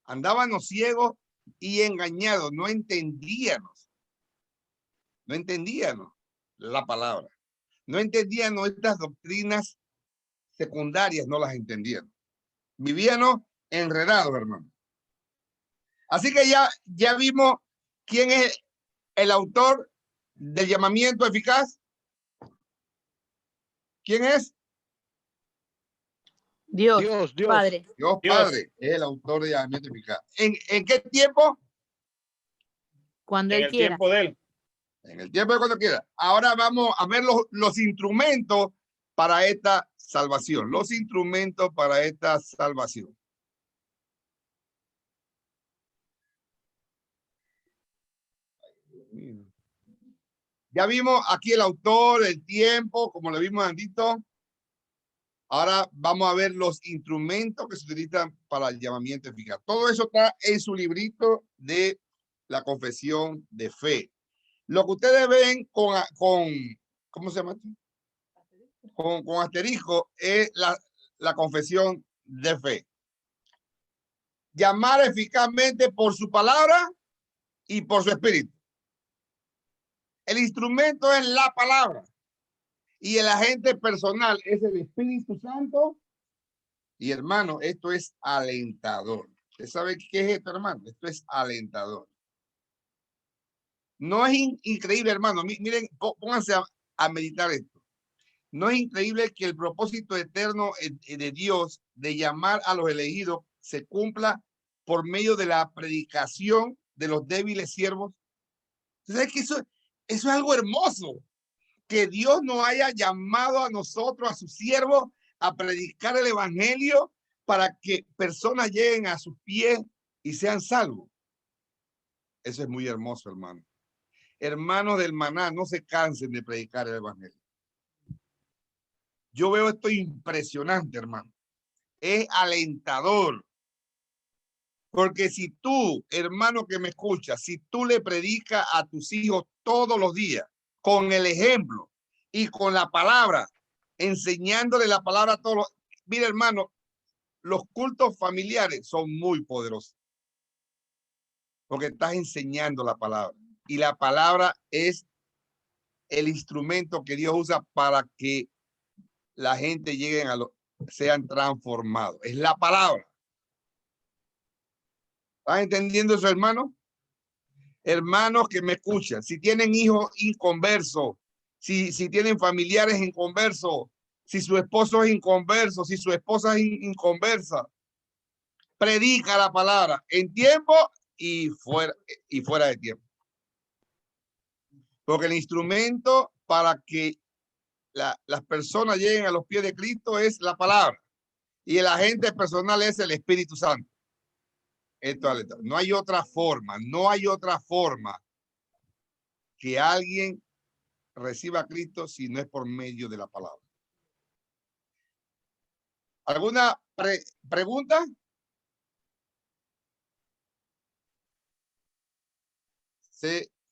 A: Andábamos ciegos y engañados. No entendíamos. No entendíamos la palabra. No entendíamos estas doctrinas secundarias, no las entendíamos. Vivíamos enredados, hermano. Así que ya vimos ¿Quién es el autor del llamamiento eficaz? ¿Quién es?
L: Dios,
B: Dios, Dios.
L: Padre.
A: Dios Padre es el autor del llamamiento eficaz. ¿En qué tiempo?
L: Cuando
C: En
L: Él
C: el
L: quiera.
C: tiempo de él.
A: En el tiempo de cuando quiera. Ahora vamos a ver los instrumentos para esta salvación. Los instrumentos para esta salvación. Ya vimos aquí el autor, el tiempo, como lo vimos antes. Ahora vamos a ver los instrumentos que se utilizan para el llamamiento eficaz. Todo eso está en su librito de la confesión de fe. Lo que ustedes ven con ¿cómo se llama esto? Con asterisco es la confesión de fe. Llamar eficazmente por su palabra y por su espíritu. El instrumento es la palabra y el agente personal es el Espíritu Santo. Y hermano, esto es alentador. ¿Usted sabe qué es esto, hermano? Esto es alentador. No es increíble, hermano. Miren, pónganse a meditar esto. No es increíble que el propósito eterno de Dios de llamar a los elegidos se cumpla por medio de la predicación de los débiles siervos. ¿Sabes que eso es algo hermoso? Que Dios nos haya llamado a nosotros, a sus siervos, a predicar el evangelio para que personas lleguen a sus pies y sean salvos. Eso es muy hermoso, hermano. Hermanos del Maná, no se cansen de predicar el evangelio. Yo veo esto impresionante, hermano. Es alentador. Porque si tú, hermano que me escuchas, si tú le predicas a tus hijos todos los días con el ejemplo y con la palabra, enseñándole la palabra a todos. Mira, hermano, los cultos familiares son muy poderosos. Porque estás enseñando la palabra. Y la palabra es el instrumento que Dios usa para que la gente llegue sean transformados. Es la palabra. ¿Están entendiendo eso, hermano? Hermanos que me escuchan, si tienen hijos inconversos, si tienen familiares inconversos, si su esposo es inconverso, si su esposa es inconversa, predica la palabra en tiempo y fuera de tiempo. Porque el instrumento para que las personas lleguen a los pies de Cristo es la palabra. Y el agente personal es el Espíritu Santo. No hay otra forma que alguien reciba a Cristo si no es por medio de la palabra. ¿Alguna pregunta?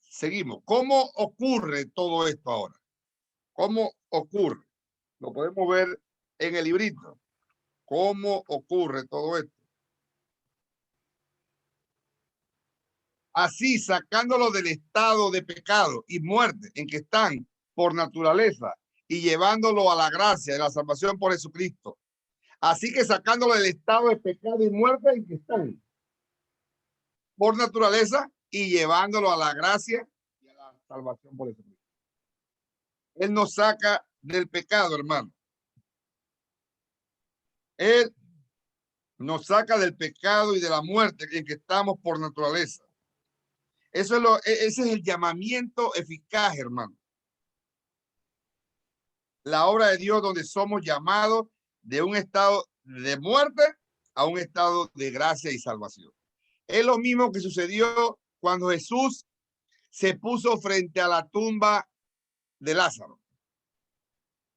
A: Seguimos. ¿Cómo ocurre todo esto ahora? ¿Cómo ocurre? Lo podemos ver en el librito. ¿Cómo ocurre todo esto? Así, sacándolo del estado de pecado y muerte en que están por naturaleza y llevándolo a la gracia de la salvación por Jesucristo. Así que sacándolo del estado de pecado y muerte en que están por naturaleza y llevándolo a la gracia y a la salvación por Jesucristo. Él nos saca del pecado, hermano. Él nos saca del pecado y de la muerte en que estamos por naturaleza. Ese es el llamamiento eficaz, hermano. La obra de Dios donde somos llamados de un estado de muerte a un estado de gracia y salvación. Es lo mismo que sucedió cuando Jesús se puso frente a la tumba de Lázaro.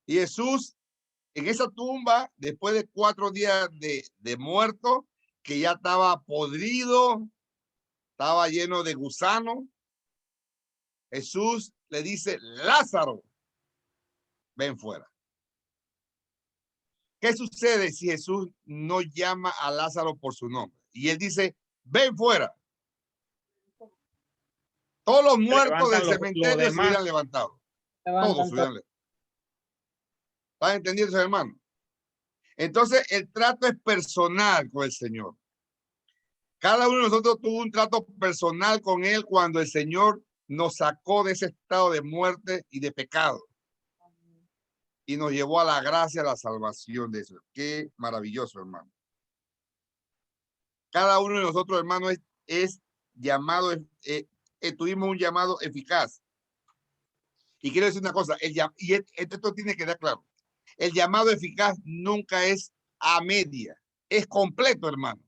A: Y Jesús, en esa tumba, después de 4 días de muerto, que ya estaba podrido, estaba lleno de gusanos, Jesús le dice, Lázaro, ven fuera. ¿Qué sucede si Jesús no llama a Lázaro por su nombre? Y él dice, ven fuera. Todos los muertos del cementerio se hubieran levantado. Todos se hubieran levantado. ¿Están entendiendo, hermano? Entonces, el trato es personal con el Señor. Cada uno de nosotros tuvo un trato personal con Él cuando el Señor nos sacó de ese estado de muerte y de pecado. Y nos llevó a la gracia, a la salvación de eso. Qué maravilloso, hermano. Cada uno de nosotros, hermano, es llamado, tuvimos un llamado eficaz. Y quiero decir una cosa, esto tiene que quedar claro. El llamado eficaz nunca es a media, es completo, hermano.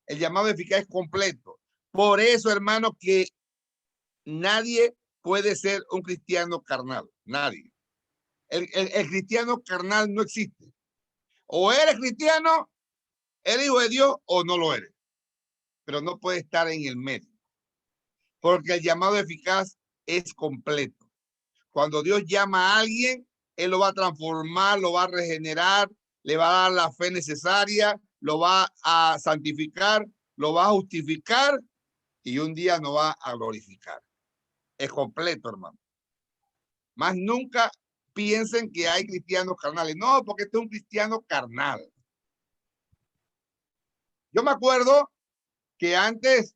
A: El llamado eficaz es completo. Por eso, hermano, que nadie puede ser un cristiano carnal. Nadie. El cristiano carnal no existe. O eres cristiano, eres hijo de Dios, o no lo eres. Pero no puede estar en el medio. Porque el llamado eficaz es completo. Cuando Dios llama a alguien, Él lo va a transformar, lo va a regenerar, le va a dar la fe necesaria, lo va a santificar, lo va a justificar y un día nos va a glorificar. Es completo, hermano. Más nunca piensen que hay cristianos carnales. No, porque este es un cristiano carnal. Yo me acuerdo que antes,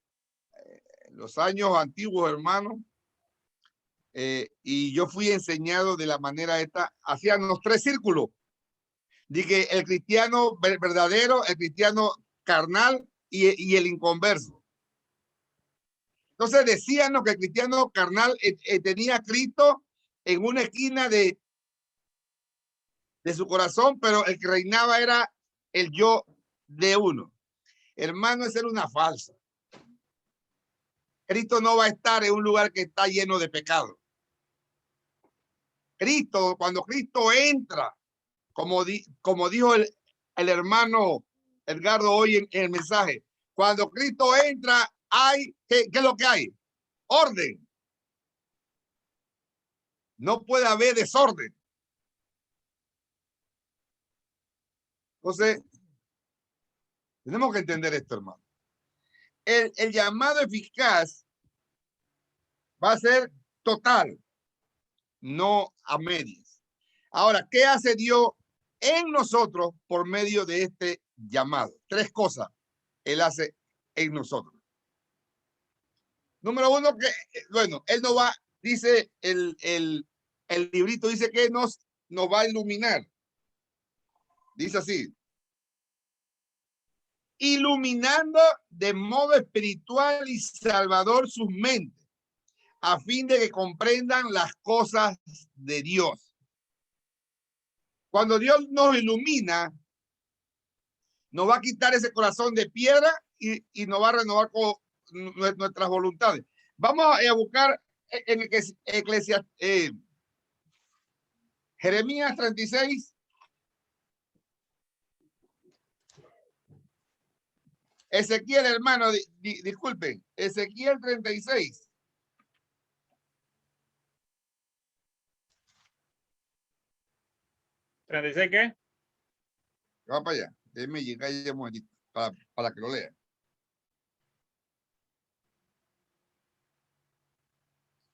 A: en los años antiguos, hermano, y yo fui enseñado de la manera esta, hacían los 3 círculos. Dije el cristiano verdadero, el cristiano carnal y el inconverso. Entonces decían que el cristiano carnal tenía a Cristo en una esquina de su corazón, pero el que reinaba era el yo de uno. Hermano, esa era una falsa. Cristo no va a estar en un lugar que está lleno de pecado. Cristo, cuando Cristo entra, como dijo el hermano Edgardo hoy en el mensaje, cuando Cristo entra, ¿qué es lo que hay? Orden. No puede haber desorden. Entonces, tenemos que entender esto, hermano. El llamado eficaz va a ser total, no a medias. Ahora, ¿qué hace Dios en nosotros por medio de este llamado? 3 cosas Él hace en nosotros. Número 1, que, bueno, Él nos va, dice el librito, dice que nos va a iluminar. Dice así. Iluminando de modo espiritual y salvador sus mentes, a fin de que comprendan las cosas de Dios. Cuando Dios nos ilumina, nos va a quitar ese corazón de piedra y nos va a renovar con nuestras voluntades. Vamos a buscar en Jeremías 36. Ezequiel, hermano, disculpen, Ezequiel 36.
C: ¿36 qué?
A: Va para allá. Déjeme llegar ya un momentito para que lo lea.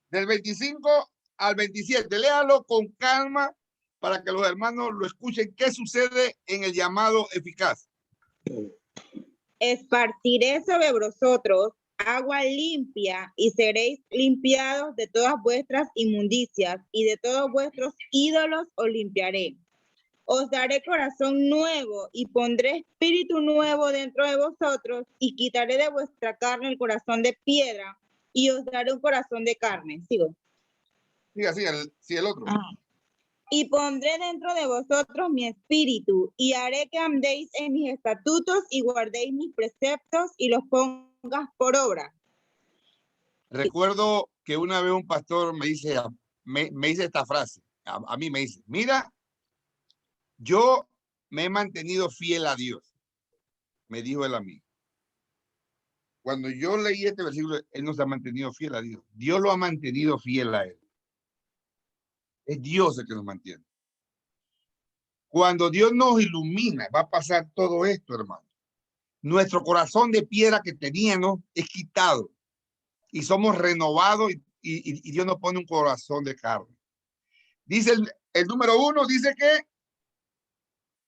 A: Del 25 al 27. Léalo con calma para que los hermanos lo escuchen. ¿Qué sucede en el llamado eficaz?
E: Esparciré sobre vosotros agua limpia y seréis limpiados de todas vuestras inmundicias y de todos vuestros ídolos os limpiaré. Os daré corazón nuevo y pondré espíritu nuevo dentro de vosotros y quitaré de vuestra carne el corazón de piedra y os daré un corazón de carne. ¿Sigo?
A: Sí, el otro.
E: Y pondré dentro de vosotros mi espíritu y haré que andéis en mis estatutos y guardéis mis preceptos y los pongas por obra.
A: Recuerdo que una vez un pastor me dice esta frase. A mí me dice, mira, yo me he mantenido fiel a Dios. Me dijo él a mí. Cuando yo leí este versículo, él no se ha mantenido fiel a Dios. Dios lo ha mantenido fiel a él. Es Dios el que nos mantiene. Cuando Dios nos ilumina, va a pasar todo esto, hermano. Nuestro corazón de piedra que teníamos es quitado y somos renovados y Dios nos pone un corazón de carne. Dice el número 1, dice que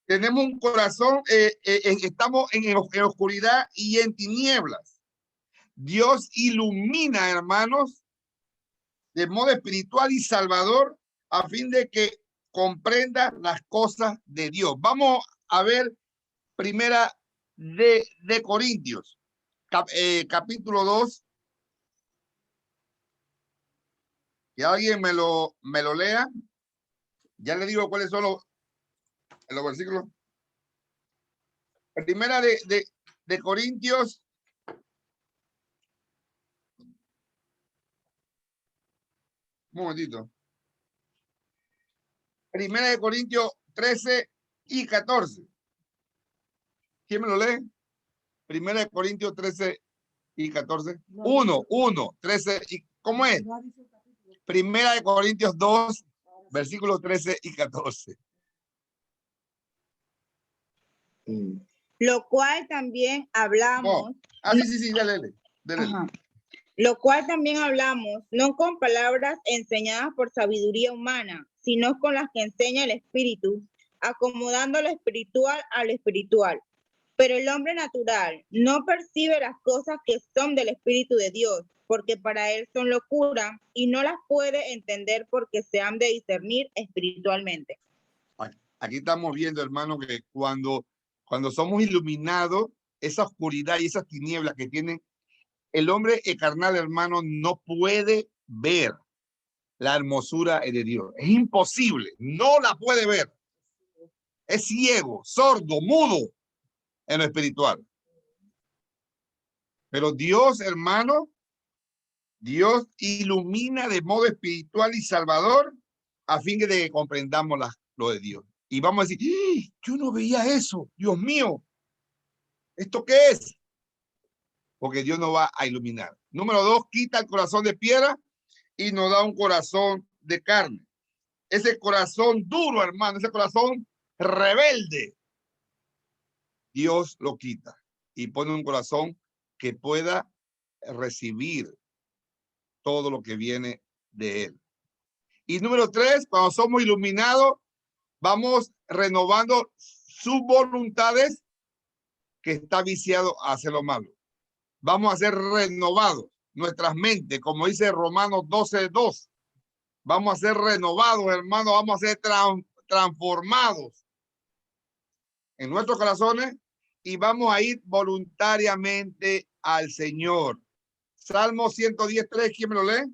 A: Tenemos un corazón, estamos en oscuridad y en tinieblas. Dios ilumina, hermanos, de modo espiritual y salvador, a fin de que comprenda las cosas de Dios. Vamos a ver primera de Corintios, capítulo 2. Que alguien me lo lea. Ya le digo cuáles son los versículos. Primera de Corintios. Un momentito. Primera de Corintios 13 y 14. ¿Quién me lo lee? Primera de Corintios 13 y 14. 1, 13 y ¿cómo es? Primera de Corintios 2, versículos 13 y 14.
E: Lo cual también hablamos.
A: Sí, dale.
E: Ajá. Lo cual también hablamos, no con palabras enseñadas por sabiduría humana, sino con las que enseña el Espíritu, acomodando lo espiritual a lo espiritual. Pero el hombre natural no percibe las cosas que son del Espíritu de Dios, porque para él son locura y no las puede entender porque se han de discernir espiritualmente.
A: Aquí estamos viendo, hermano, que cuando somos iluminados, esa oscuridad y esas tinieblas que tienen, el hombre carnal, hermano, no puede ver la hermosura de Dios. Es imposible, no la puede ver. Es ciego, sordo, mudo en lo espiritual. Pero Dios, hermano, Dios ilumina de modo espiritual y salvador a fin de que comprendamos lo de Dios. Y vamos a decir, yo no veía eso, Dios mío, ¿esto qué es? Porque Dios nos va a iluminar. Número 2, quita el corazón de piedra y nos da un corazón de carne. Ese corazón duro, hermano, ese corazón rebelde, Dios lo quita y pone un corazón que pueda recibir todo lo que viene de él. Y número 3, cuando somos iluminados, vamos renovando sus voluntades que está viciado a hacer lo malo. Vamos a ser renovados nuestras mentes, como dice Romanos 12:2. Vamos a ser renovados, hermano, vamos a ser transformados en nuestros corazones y vamos a ir voluntariamente al Señor. Salmo 110:3, ¿quién me lo lee?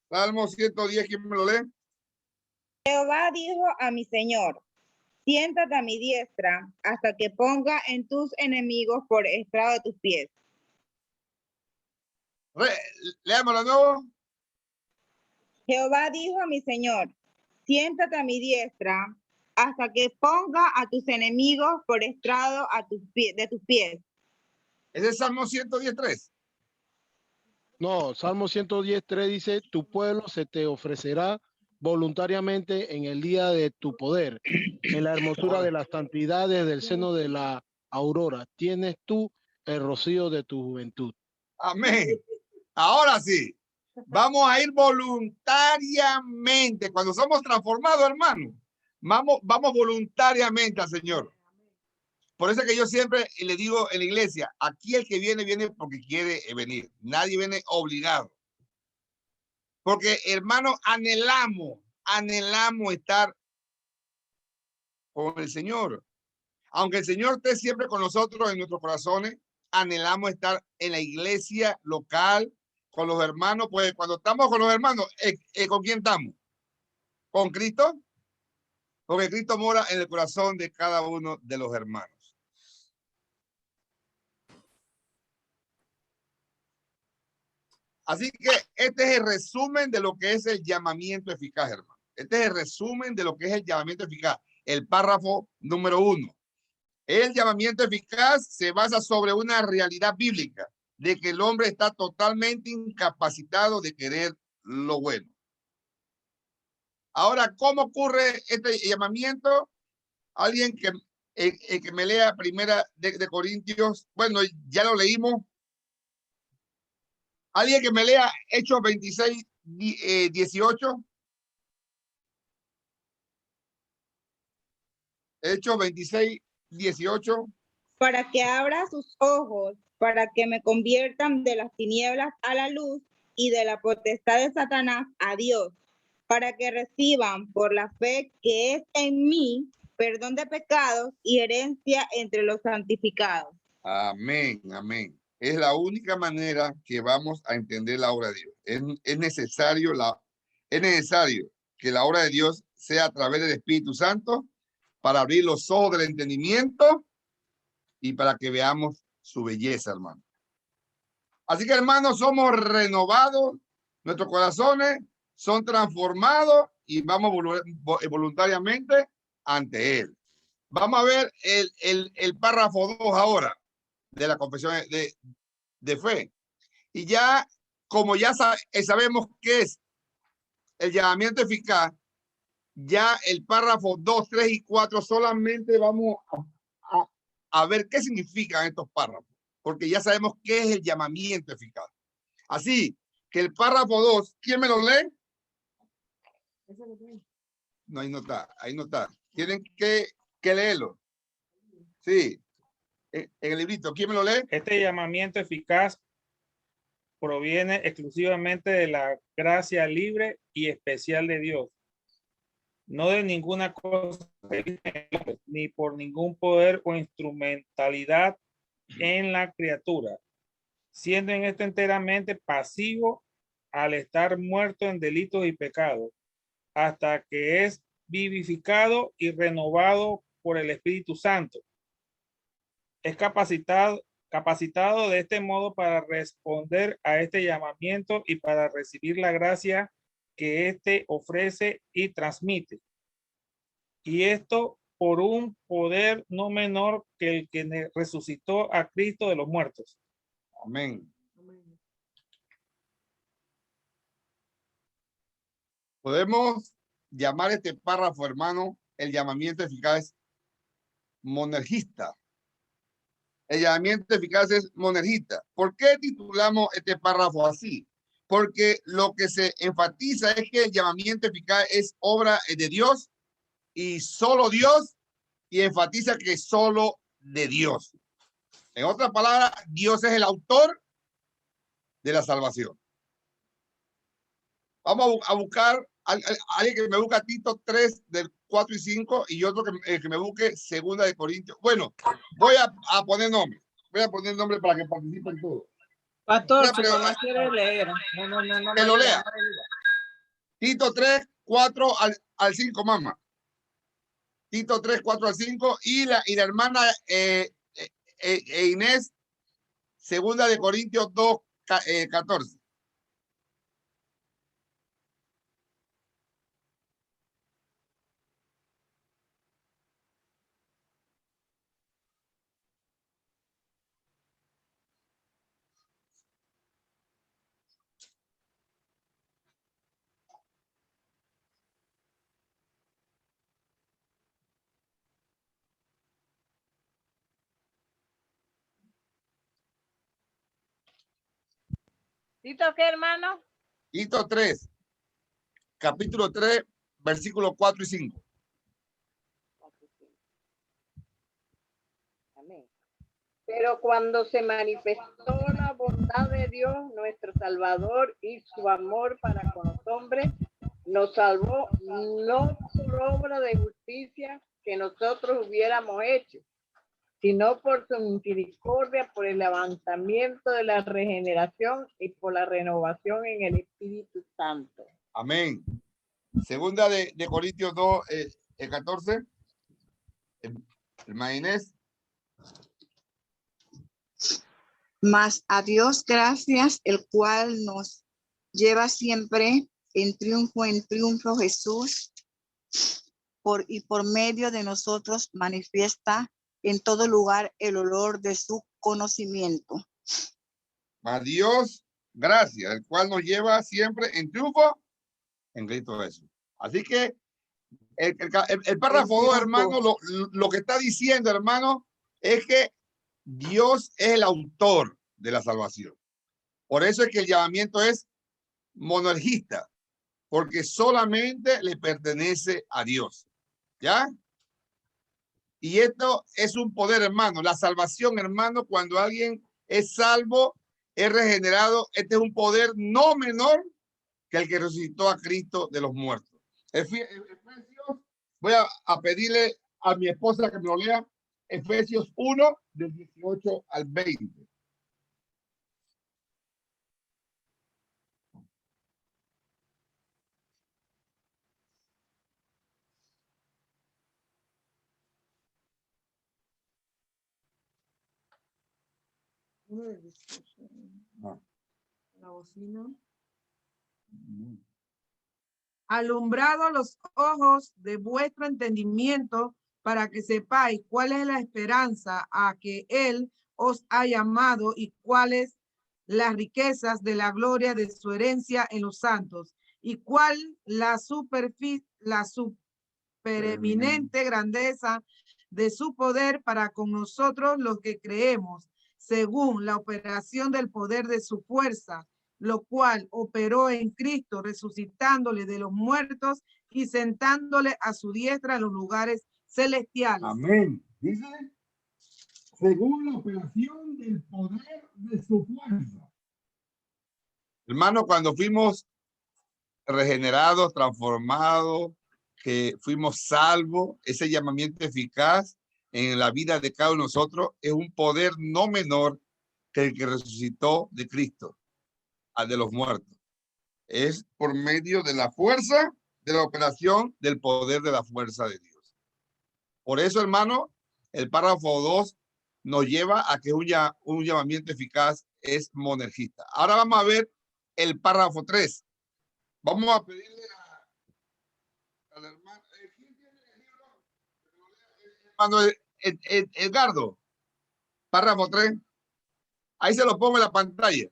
A: Salmo 110, ¿quién me lo lee?
E: Jehová dijo a mi Señor, siéntate a mi diestra hasta que ponga en tus enemigos por estrado de tus pies.
A: Leámoslo de nuevo.
E: Jehová dijo a mi Señor, siéntate a mi diestra hasta que ponga a tus enemigos por estrado de tus pies.
A: ¿Ese es Salmo 110:3?
B: No, Salmo 110:3 dice, tu pueblo se te ofrecerá voluntariamente en el día de tu poder, en la hermosura de las santidades del seno de la aurora. Tienes tú el rocío de tu juventud.
A: Amén. Ahora sí, vamos a ir voluntariamente. Cuando somos transformados, hermano, vamos voluntariamente al Señor. Por eso es que yo siempre le digo en la iglesia, aquí el que viene, viene porque quiere venir. Nadie viene obligado. Porque, hermano, anhelamos estar con el Señor. Aunque el Señor esté siempre con nosotros en nuestros corazones, anhelamos estar en la iglesia local, con los hermanos. Pues cuando estamos con los hermanos, ¿con quién estamos? ¿Con Cristo? Porque Cristo mora en el corazón de cada uno de los hermanos. Así que este es el resumen de lo que es el llamamiento eficaz, hermano. Este es el resumen de lo que es el llamamiento eficaz. El párrafo número 1. El llamamiento eficaz se basa sobre una realidad bíblica de que el hombre está totalmente incapacitado de querer lo bueno. Ahora, ¿cómo ocurre este llamamiento? Alguien que me lea primera de Corintios. Bueno, ya lo leímos. Alguien que me lea Hechos 26, 18. Hechos 26, 18.
E: Para que abra sus ojos, para que me conviertan de las tinieblas a la luz y de la potestad de Satanás a Dios, para que reciban por la fe que es en mí perdón de pecados y herencia entre los santificados.
A: Amén, amén. Es la única manera que vamos a entender la obra de Dios. Es necesario que la obra de Dios sea a través del Espíritu Santo para abrir los ojos del entendimiento y para que veamos su belleza, hermano. Así que, hermanos, somos renovados, nuestros corazones son transformados y vamos voluntariamente ante Él. Vamos a ver el párrafo 2 ahora de la confesión de fe. Y ya, como ya sabemos qué es el llamamiento eficaz, ya el párrafo 2, 3 y 4 solamente vamos a ver qué significan estos párrafos, porque ya sabemos qué es el llamamiento eficaz. Así que el párrafo 2, ¿quién me lo lee? No, ahí no está, ahí no está. Tienen que leerlo. Sí, en el librito, ¿quién me lo lee?
C: Este llamamiento eficaz proviene exclusivamente de la gracia libre y especial de Dios, no de ninguna cosa, ni por ningún poder o instrumentalidad en la criatura, siendo en esto enteramente pasivo al estar muerto en delitos y pecados, hasta que es vivificado y renovado por el Espíritu Santo. Es capacitado de este modo para responder a este llamamiento y para recibir la gracia que éste ofrece y transmite. Y esto por un poder no menor que el que resucitó a Cristo de los muertos.
A: Amén. Podemos llamar este párrafo, hermano, el llamamiento eficaz monergista. El llamamiento eficaz es monergista. ¿Por qué titulamos este párrafo así? Porque lo que se enfatiza es que el llamamiento eficaz es obra de Dios y solo Dios, y enfatiza que solo de Dios. En otras palabras, Dios es el autor de la salvación. Vamos a buscar alguien que me busque Tito 3 del 4 y 5 y otro que me busque 2 de Corintios. Bueno, voy a poner nombre. Voy a poner nombre para que participen todos.
D: Pastor, su mamá quiere leer. No.
A: Que lo lea. Tito 3, 4 al 5, mamá. Tito 3, 4 al 5 y la hermana Inés, 2 de Corintios 2, 14.
D: ¿Tito qué, hermano?
A: Tito 3, capítulo 3, versículos 4 y 5.
D: Amén. Pero cuando se manifestó la bondad de Dios, nuestro Salvador, y su amor para con los hombres, nos salvó no por obra de justicia que nosotros hubiéramos hecho, sino por su misericordia, por el levantamiento de la regeneración y por la renovación en el Espíritu Santo.
A: Amén. 2 de Corintios 2, 14. Hermana Inés.
I: Mas a Dios gracias, el cual nos lleva siempre en triunfo Jesús, y por medio de nosotros manifiesta en todo lugar el olor de su conocimiento.
A: A Dios gracias, el cual nos lleva siempre en triunfo en Cristo Jesús. Así que el párrafo 2, hermano, lo que está diciendo, hermano, es que Dios es el autor de la salvación. Por eso es que el llamamiento es monergista, porque solamente le pertenece a Dios. ¿Ya? Y esto es un poder, hermano. La salvación, hermano, cuando alguien es salvo, es regenerado, este es un poder no menor que el que resucitó a Cristo de los muertos. Efesios, voy a pedirle a mi esposa que me lo lea, Efesios 1, del 18 al 20.
K: La bocina. Alumbrado los ojos de vuestro entendimiento para que sepáis cuál es la esperanza a que Él os ha llamado y cuáles las riquezas de la gloria de su herencia en los santos y cuál la supereminente grandeza de su poder para con nosotros los que creemos, según la operación del poder de su fuerza, lo cual operó en Cristo, resucitándole de los muertos y sentándole a su diestra en los lugares celestiales.
A: Amén. Dice, según la operación del poder de su fuerza. Hermano, cuando fuimos regenerados, transformados, que fuimos salvos, ese llamamiento eficaz en la vida de cada uno de nosotros es un poder no menor que el que resucitó de Cristo, al de los muertos. Es por medio de la fuerza, de la operación, del poder de la fuerza de Dios. Por eso, hermano, el párrafo 2 nos lleva a que un llamamiento eficaz es monergista. Ahora vamos a ver el párrafo 3. Vamos a pedirle al hermano, ¿quién tiene el libro? Hermano Edgardo, párrafo 3. Ahí se lo pongo en la pantalla.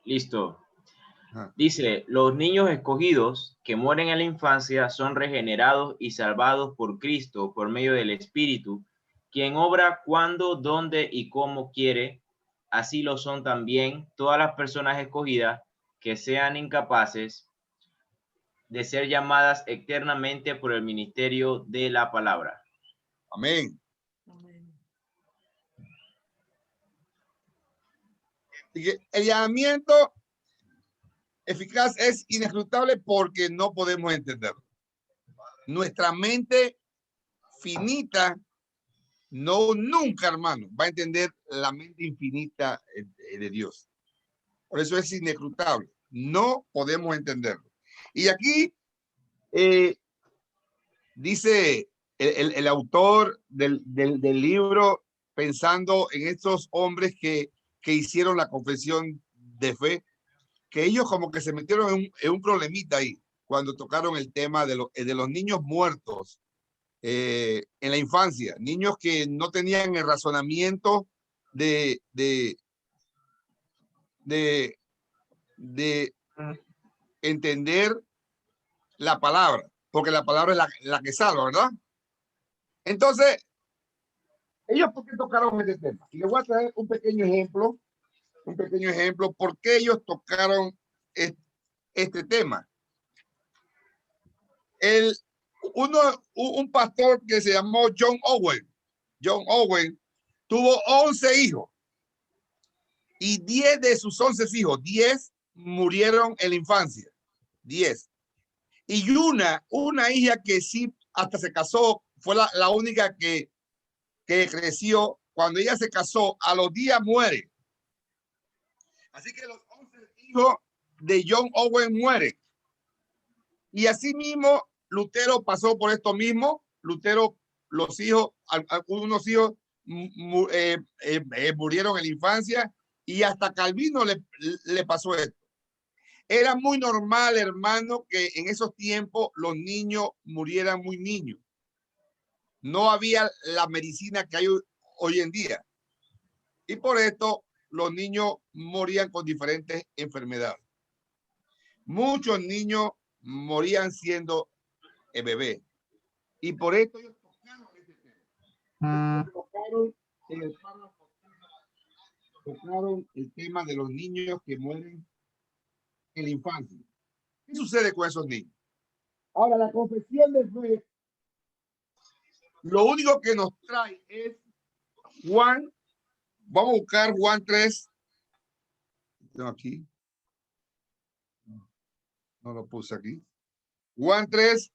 M: Listo. Dice, los niños escogidos que mueren en la infancia son regenerados y salvados por Cristo por medio del Espíritu, quien obra cuando, dónde y cómo quiere. Así lo son también todas las personas escogidas que sean incapaces de ser llamadas eternamente por el ministerio de la palabra.
A: Amén. El llamamiento eficaz es inescrutable porque no podemos entenderlo. Nuestra mente finita nunca, hermano, va a entender la mente infinita de Dios. Por eso es inescrutable. No podemos entenderlo. Y aquí dice el autor del libro, pensando en estos hombres que hicieron la confesión de fe, que ellos como que se metieron en un problemita ahí cuando tocaron el tema de los niños muertos en la infancia, niños que no tenían el razonamiento de entender la palabra, porque la palabra es la que salva, ¿verdad? Entonces, ellos ¿por qué tocaron este tema? Y les voy a traer un pequeño ejemplo por qué ellos tocaron este tema. Un pastor que se llamó John Owen tuvo 11 hijos y 10 de sus 11 hijos, 10 murieron en la infancia, 10. Y una hija que sí hasta se casó, fue la única que creció. Cuando ella se casó, a los días muere. Así que los 11 hijos de John Owen mueren. Y así mismo Lutero pasó por esto mismo. Lutero, los hijos, algunos hijos murieron en la infancia y hasta Calvino le pasó esto. Era muy normal, hermano, que en esos tiempos los niños murieran muy niños. No había la medicina que hay hoy en día. Y por esto los niños morían con diferentes enfermedades. Muchos niños morían siendo bebés. Y por esto ellos tocaron este tema. Tocaron en el párrafo tocaron el tema de los niños que mueren en la infancia. ¿Qué sucede con esos niños? Ahora, la confesión de fe, lo único que nos trae es Juan, vamos a buscar Juan 3. Tengo aquí. No lo puse aquí. Juan 3.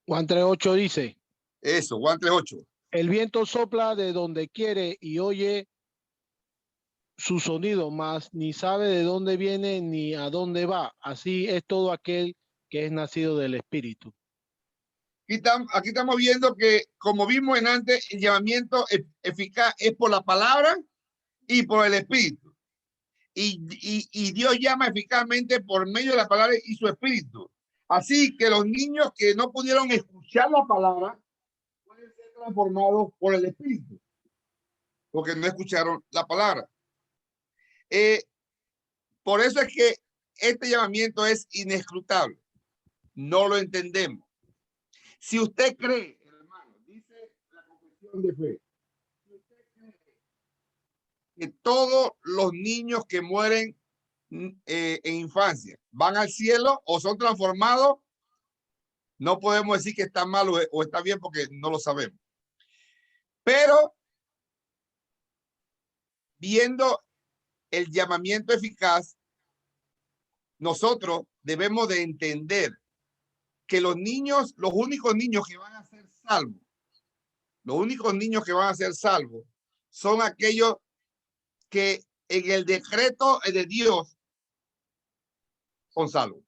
B: Juan 3:8 dice.
A: Eso, Juan 3:8.
B: El viento sopla de donde quiere y oye su sonido, mas ni sabe de dónde viene ni a dónde va. Así es todo aquel que es nacido del Espíritu.
A: Aquí estamos viendo que, como vimos en antes, el llamamiento eficaz es por la palabra y por el Espíritu. Y Dios llama eficazmente por medio de la palabra y su Espíritu. Así que los niños que no pudieron escuchar la palabra pueden ser transformados por el Espíritu, porque no escucharon la palabra. Por eso es que este llamamiento es inescrutable. No lo entendemos. Si usted cree, hermano, dice la confesión de fe, si usted cree que todos los niños que mueren en infancia van al cielo o son transformados, no podemos decir que está mal o está bien porque no lo sabemos. Pero viendo el llamamiento eficaz, nosotros debemos de entender que los niños, los únicos niños que van a ser salvos, son aquellos que en el decreto de Dios son salvos.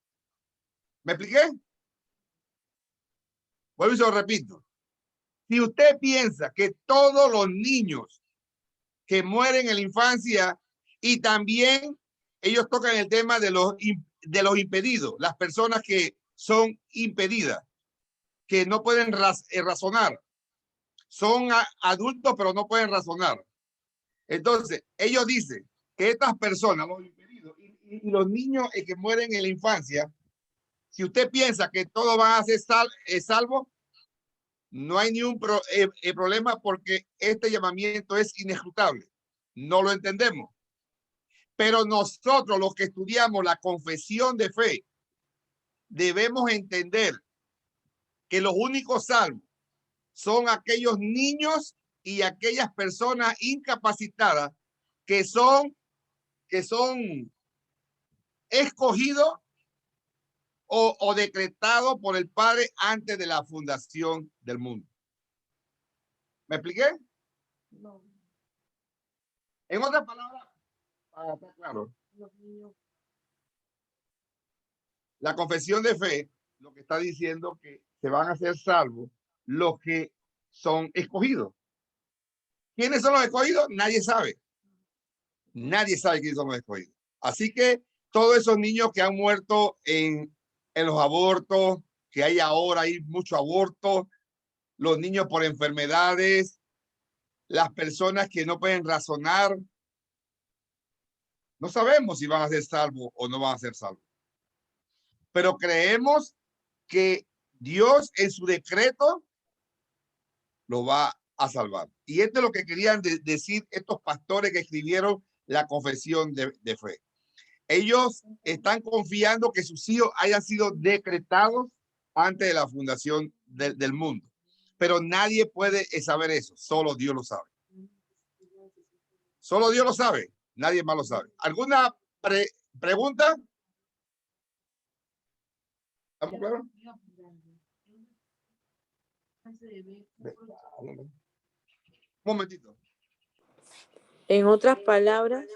A: ¿Me expliqué? Vuelvo y se lo repito. Si usted piensa que todos los niños que mueren en la infancia, y también ellos tocan el tema de los impedidos, las personas que son impedidas, que no pueden razonar, son adultos pero no pueden razonar. Entonces, ellos dicen que estas personas, los impedidos y los niños que mueren en la infancia, si usted piensa que todos van a ser salvos, no hay ni un problema porque este llamamiento es inescrutable. No lo entendemos. Pero nosotros, los que estudiamos la confesión de fe, debemos entender que los únicos salvos son aquellos niños y aquellas personas incapacitadas que son escogidos o decretados por el Padre antes de la fundación del mundo. ¿Me expliqué? No. En otras palabras, para estar claro, la confesión de fe lo que está diciendo que se van a hacer salvos los que son escogidos. ¿Quiénes son los escogidos? Nadie sabe. Nadie sabe quiénes son los escogidos. Así que todos esos niños que han muerto en los abortos, que hay ahora, hay mucho aborto, los niños por enfermedades, las personas que no pueden razonar, no sabemos si van a ser salvos o no van a ser salvos. Pero creemos que Dios en su decreto lo va a salvar. Y esto es lo que querían decir estos pastores que escribieron la confesión de fe. Ellos están confiando que sus hijos hayan sido decretados antes de la fundación del mundo. Pero nadie puede saber eso. Solo Dios lo sabe. Solo Dios lo sabe. Nadie más lo sabe. ¿Alguna pregunta? ¿Estamos claros? Un momentito.
L: En otras palabras,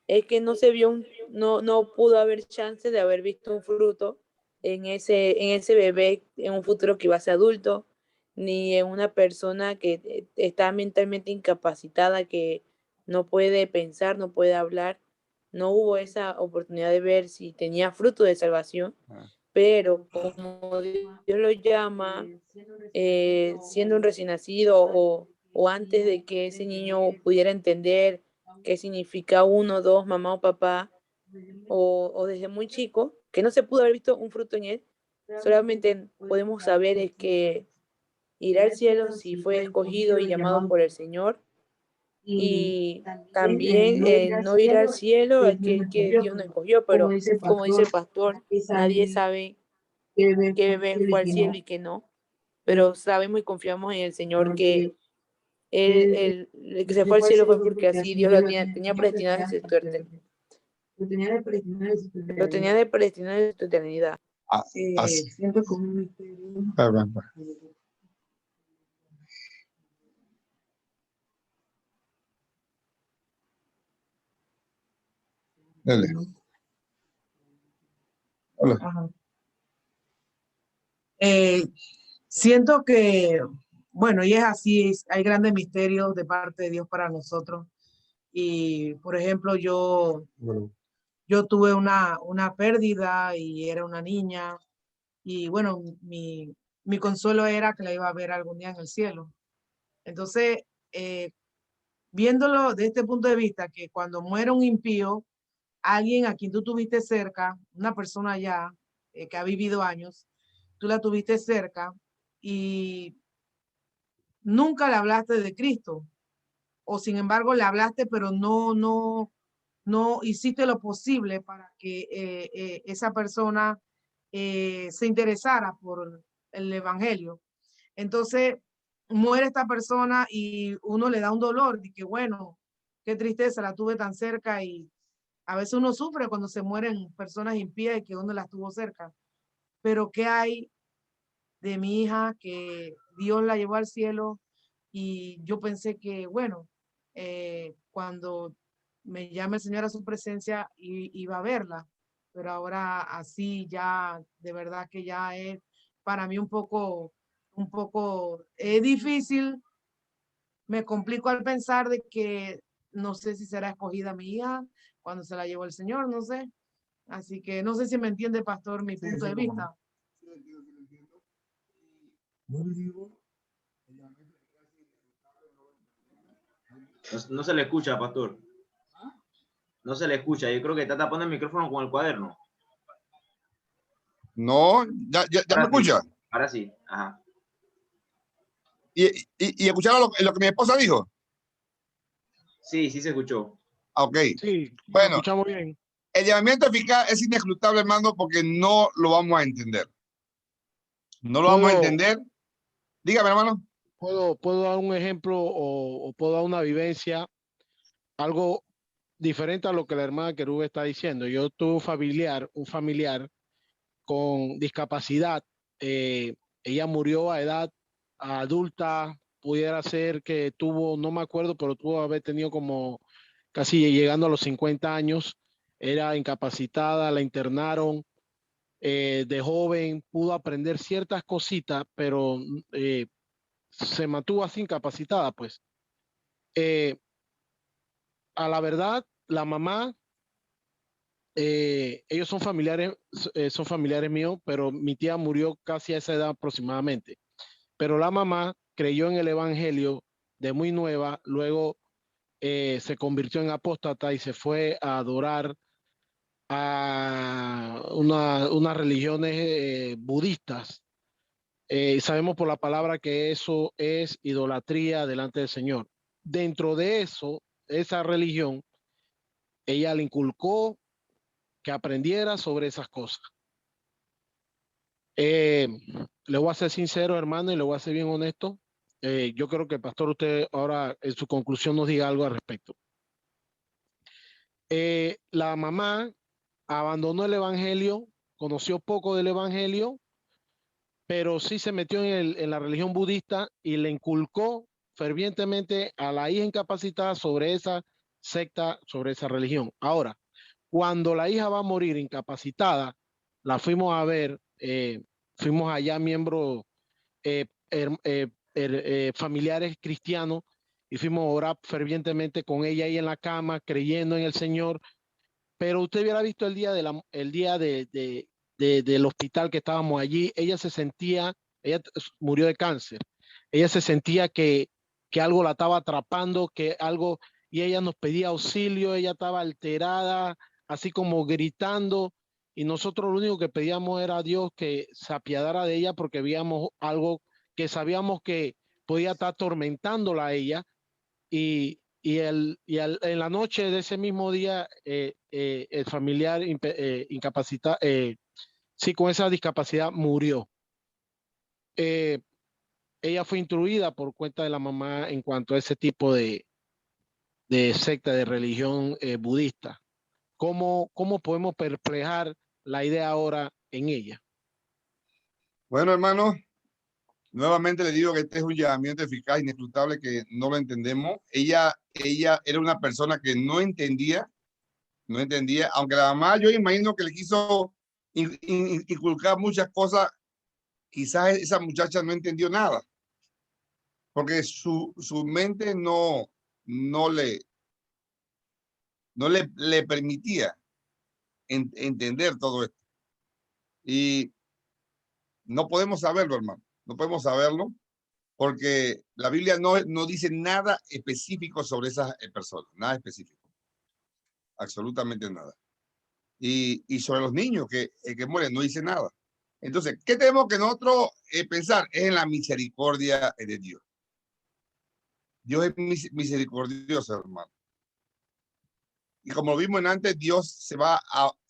L: es que no se vio no pudo haber chance de haber visto un fruto en ese bebé en un futuro que iba a ser adulto, ni en una persona que está mentalmente incapacitada, que no puede pensar, no puede hablar. No hubo esa oportunidad de ver si tenía fruto de salvación, pero como Dios lo llama, siendo un recién nacido o antes de que ese niño pudiera entender qué significa 1, 2, mamá o papá, o desde muy chico, que no se pudo haber visto un fruto en él, solamente podemos saber es que irá al cielo si fue escogido y llamado por el Señor, y también no ir al cielo aquel que Dios no escogió, pero como dice el pastor, nadie sabe qué bebé fue al cielo y qué no, pero sabemos y confiamos en el Señor que el que se fue al cielo fue porque así Dios lo tenía predestinado desde su eternidad. Lo tenía de predestinado desde su eternidad.
K: Siento como un misterio.
A: Dale. Hola.
K: Ajá. Siento que, bueno, y es así, hay grandes misterios de parte de Dios para nosotros. Y, por ejemplo, yo tuve una pérdida y era una niña. Y, bueno, mi consuelo era que la iba a ver algún día en el cielo. Entonces, viéndolo de este punto de vista, que cuando muere un impío, alguien a quien tú tuviste cerca, una persona ya que ha vivido años, tú la tuviste cerca y nunca le hablaste de Cristo, o sin embargo le hablaste, pero no hiciste lo posible para que esa persona se interesara por el evangelio. Entonces muere esta persona y uno le da un dolor de que bueno, qué tristeza, la tuve tan cerca, y a veces uno sufre cuando se mueren personas impías y que uno las tuvo cerca. Pero ¿qué hay de mi hija que Dios la llevó al cielo? Y yo pensé que, bueno, cuando me llame el Señor a su presencia, iba a verla. Pero ahora así ya, de verdad que ya es para mí un poco difícil. Me complico al pensar de que no sé si será escogida mi hija cuando se la llevó el Señor, no sé. Así que no sé si me entiende, pastor, mi punto de vista.
M: No se le escucha, pastor. No se le escucha. Yo creo que está tapando el micrófono con el cuaderno.
A: No, ya me escucha.
M: Ahora sí, ajá.
A: ¿Y escucharon lo que mi esposa dijo?
M: Sí, sí se escuchó.
A: Ok.
B: Sí,
A: bueno,
B: escuchamos bien.
A: El llamamiento eficaz es inescrutable, hermano, porque no lo vamos a entender. No lo vamos a entender. Dígame, hermano.
B: ¿Puedo dar un ejemplo o puedo dar una vivencia? Algo diferente a lo que la hermana Querube está diciendo. Yo tuve un familiar con discapacidad. Ella murió a edad adulta, pudiera ser que tuvo, no me acuerdo, pero tuvo haber tenido como casi llegando a los 50 años. Era incapacitada, la internaron. De joven pudo aprender ciertas cositas, pero se mantuvo así incapacitada, pues. A la verdad, la mamá, ellos son familiares míos, pero mi tía murió casi a esa edad aproximadamente. Pero la mamá creyó en el evangelio de muy nueva, luego se convirtió en apóstata y se fue a adorar a unas religiones budistas. Sabemos por la palabra que eso es idolatría delante del Señor. Dentro de eso, esa religión, ella le inculcó que aprendiera sobre esas cosas. Le voy a ser sincero, hermano, y le voy a ser bien honesto. Yo creo que el pastor, usted ahora en su conclusión nos diga algo al respecto. La mamá abandonó el evangelio, conoció poco del evangelio, pero sí se metió en la religión budista y le inculcó fervientemente a la hija incapacitada sobre esa secta, sobre esa religión. Ahora, cuando la hija va a morir incapacitada, la fuimos a ver, fuimos allá miembros familiares cristianos y fuimos a orar fervientemente con ella ahí en la cama, creyendo en el Señor. Pero usted hubiera visto el día del hospital que estábamos allí. Ella murió de cáncer. Ella se sentía que algo la estaba atrapando, y ella nos pedía auxilio. Ella estaba alterada, así como gritando, y nosotros lo único que pedíamos era a Dios que se apiadara de ella, porque veíamos algo que sabíamos que podía estar atormentándola a ella, y en la noche de ese mismo día, el familiar incapacitado, sí, con esa discapacidad murió. Ella fue instruida por cuenta de la mamá en cuanto a ese tipo de secta, de religión budista. ¿Cómo podemos perplejar la idea ahora en ella?
A: Bueno, hermano, nuevamente le digo que este es un llamamiento eficaz, inescrutable, que no lo entendemos. Ella era una persona que no entendía, aunque la mamá, yo imagino que le quiso inculcar muchas cosas, quizás esa muchacha no entendió nada, porque su mente no le permitía entender todo esto. Y no podemos saberlo, hermano, no podemos saberlo, porque la Biblia no dice nada específico sobre esas personas, nada específico, absolutamente nada. Y sobre los niños que mueren, no dice nada. Entonces, ¿qué tenemos que nosotros pensar? Es en la misericordia de Dios. Dios es misericordioso, hermano. Y como vimos antes, Dios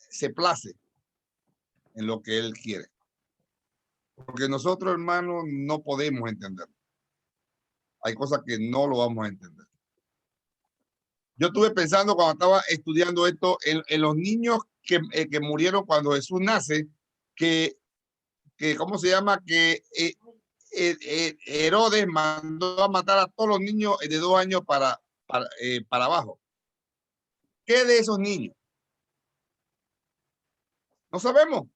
A: se place en lo que Él quiere. Porque nosotros, hermanos, no podemos entenderlo. Hay cosas que no lo vamos a entender. Yo estuve pensando cuando estaba estudiando esto en los niños que murieron cuando Jesús nace, que ¿cómo se llama? Que Herodes mandó a matar a todos los niños de 2 años para abajo. ¿Qué de esos niños? No sabemos.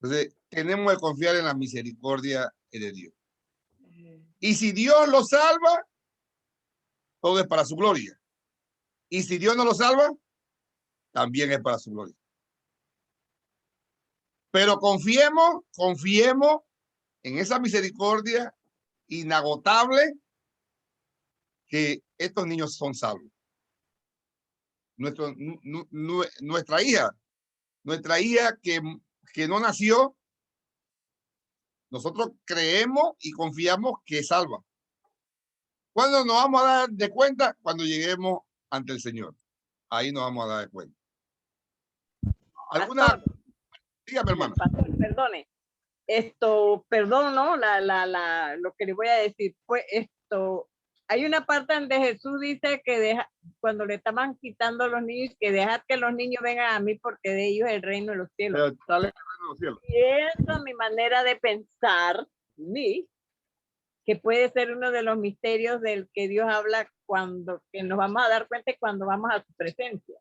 A: Entonces, tenemos que confiar en la misericordia de Dios. Y si Dios lo salva, todo es para su gloria. Y si Dios no lo salva, también es para su gloria. Pero confiemos en esa misericordia inagotable, que estos niños son salvos. Nuestra hija que no nació, nosotros creemos y confiamos que es salva. ¿Cuándo nos vamos a dar de cuenta? Cuando lleguemos ante el Señor. Ahí nos vamos a dar de cuenta. ¿Alguna?
N: Pastor,
A: dígame, hermano.
N: Pastor, perdone. Perdón, ¿no? Lo que le voy a decir fue esto. Hay una parte donde Jesús dice que cuando le estaban quitando a los niños, que dejad que los niños vengan a mí porque de ellos es el reino de los cielos. Y eso es mi manera de pensar, que puede ser uno de los misterios del que Dios habla que nos vamos a dar cuenta cuando vamos a su presencia.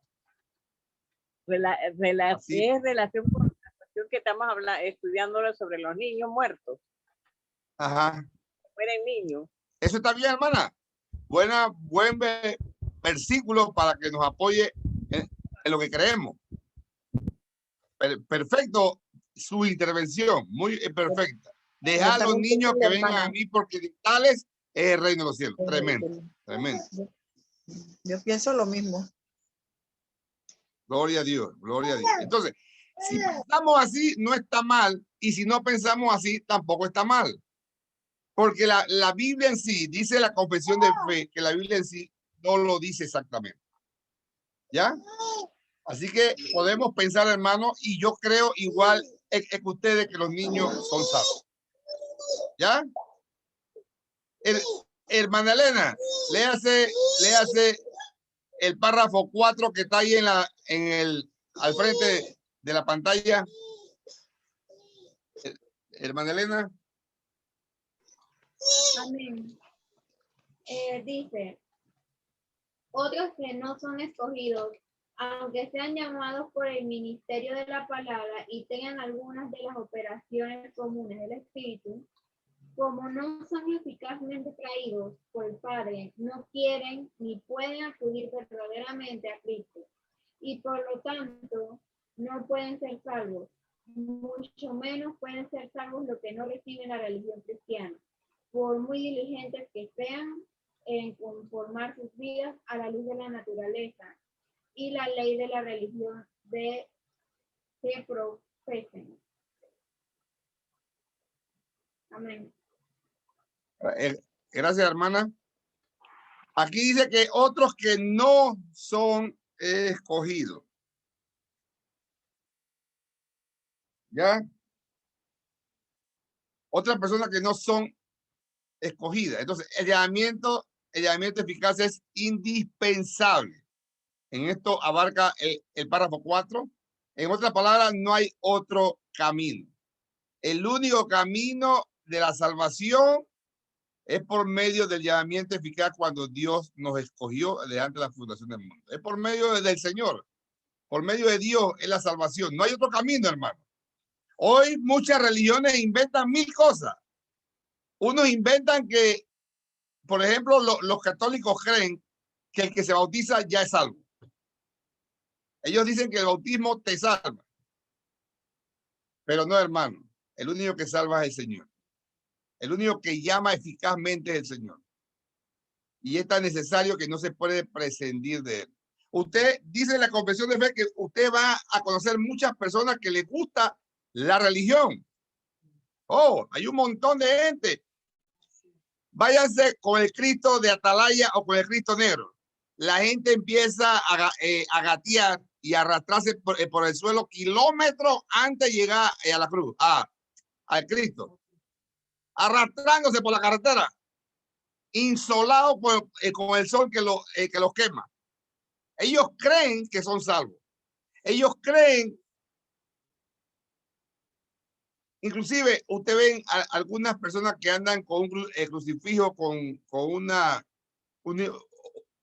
N: Es relación con la cuestión que estamos estudiando sobre los niños muertos.
A: Ajá.
N: Mueren niños.
A: Eso está bien, hermana. Buen versículo para que nos apoye en lo que creemos. Perfecto su intervención, muy perfecta. Dejar a los niños que vengan a mí porque de tales es el reino de los cielos. Tremendo, tremendo.
I: Yo pienso lo mismo.
A: Gloria a Dios, gloria a Dios. Entonces, si pensamos así, no está mal. Y si no pensamos así, tampoco está mal. Porque la Biblia en sí, dice la confesión de fe, que la Biblia en sí no lo dice exactamente. ¿Ya? Así que podemos pensar, hermano, y yo creo igual que ustedes que los niños son salvos. ¿Ya? Hermana Elena, léase el párrafo 4 que está ahí al frente de la pantalla. Hermana Elena.
H: Amén. Dice, otros que no son escogidos, aunque sean llamados por el ministerio de la palabra y tengan algunas de las operaciones comunes del Espíritu, como no son eficazmente traídos por el Padre, no quieren ni pueden acudir verdaderamente a Cristo, y por lo tanto no pueden ser salvos, mucho menos pueden ser salvos los que no reciben la religión cristiana, por muy diligentes que sean en conformar sus vidas a la luz de la naturaleza y la ley de la religión que profesen. Amén.
A: Gracias, hermana. Aquí dice que otros que no son escogidos. ¿Ya? Otras personas que no son escogidas. Entonces, el llamamiento eficaz es indispensable. En esto abarca el párrafo 4. En otras palabras, no hay otro camino. El único camino de la salvación es por medio del llamamiento eficaz cuando Dios nos escogió delante de la fundación del mundo. Es por medio del Señor. Por medio de Dios es la salvación. No hay otro camino, hermano. Hoy muchas religiones inventan mil cosas. Unos inventan que, por ejemplo, los católicos creen que el que se bautiza ya es salvo. Ellos dicen que el bautismo te salva. Pero no, hermano. El único que salva es el Señor. El único que llama eficazmente es el Señor. Y es tan necesario que no se puede prescindir de él. Usted dice en la confesión de fe que usted va a conocer muchas personas que les gusta la religión. Oh, hay un montón de gente. Váyanse con el Cristo de Atalaya o con el Cristo negro. La gente empieza a gatear y arrastrarse por el suelo kilómetros antes de llegar a la cruz, al Cristo. Arrastrándose por la carretera, insolados con el sol que los quema. Ellos creen que son salvos. Ellos creen, inclusive usted ven algunas personas que andan con un crucifijo, con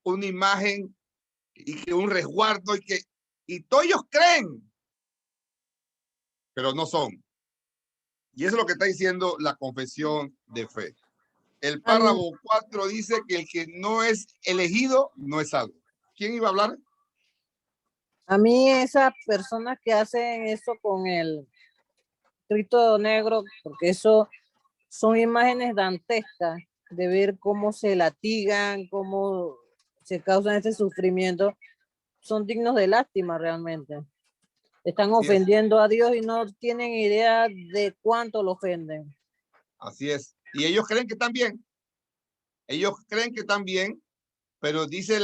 A: una imagen y que un resguardo y todos ellos creen, pero no son. Y eso es lo que está diciendo la confesión de fe. El párrafo 4 dice que el que no es elegido no es salvo. ¿Quién iba a hablar?
D: A mí esas personas que hacen eso con el Cristo negro, porque eso son imágenes dantescas de ver cómo se latigan, cómo se causan ese sufrimiento, son dignos de lástima realmente. Están ofendiendo a Dios y no tienen idea de cuánto lo ofenden.
A: Así es. Y ellos creen que están bien. Ellos creen que están bien, pero dice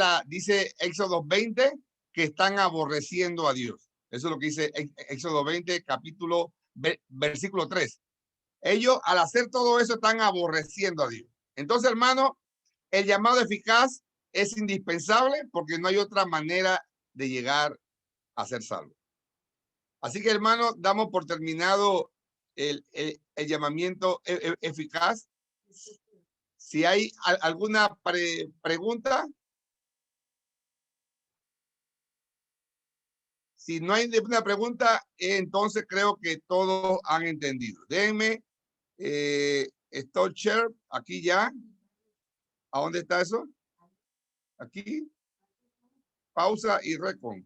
A: Éxodo 20 que están aborreciendo a Dios. Eso es lo que dice Éxodo 20, versículo 3. Ellos, al hacer todo eso, están aborreciendo a Dios. Entonces, hermano, el llamado eficaz es indispensable porque no hay otra manera de llegar a ser salvo. Así que, hermano, damos por terminado el llamamiento eficaz. Si hay alguna pregunta. Si no hay ninguna pregunta, entonces creo que todos han entendido. Déjenme, stop share, aquí ya. ¿A dónde está eso? Aquí. Pausa y recon.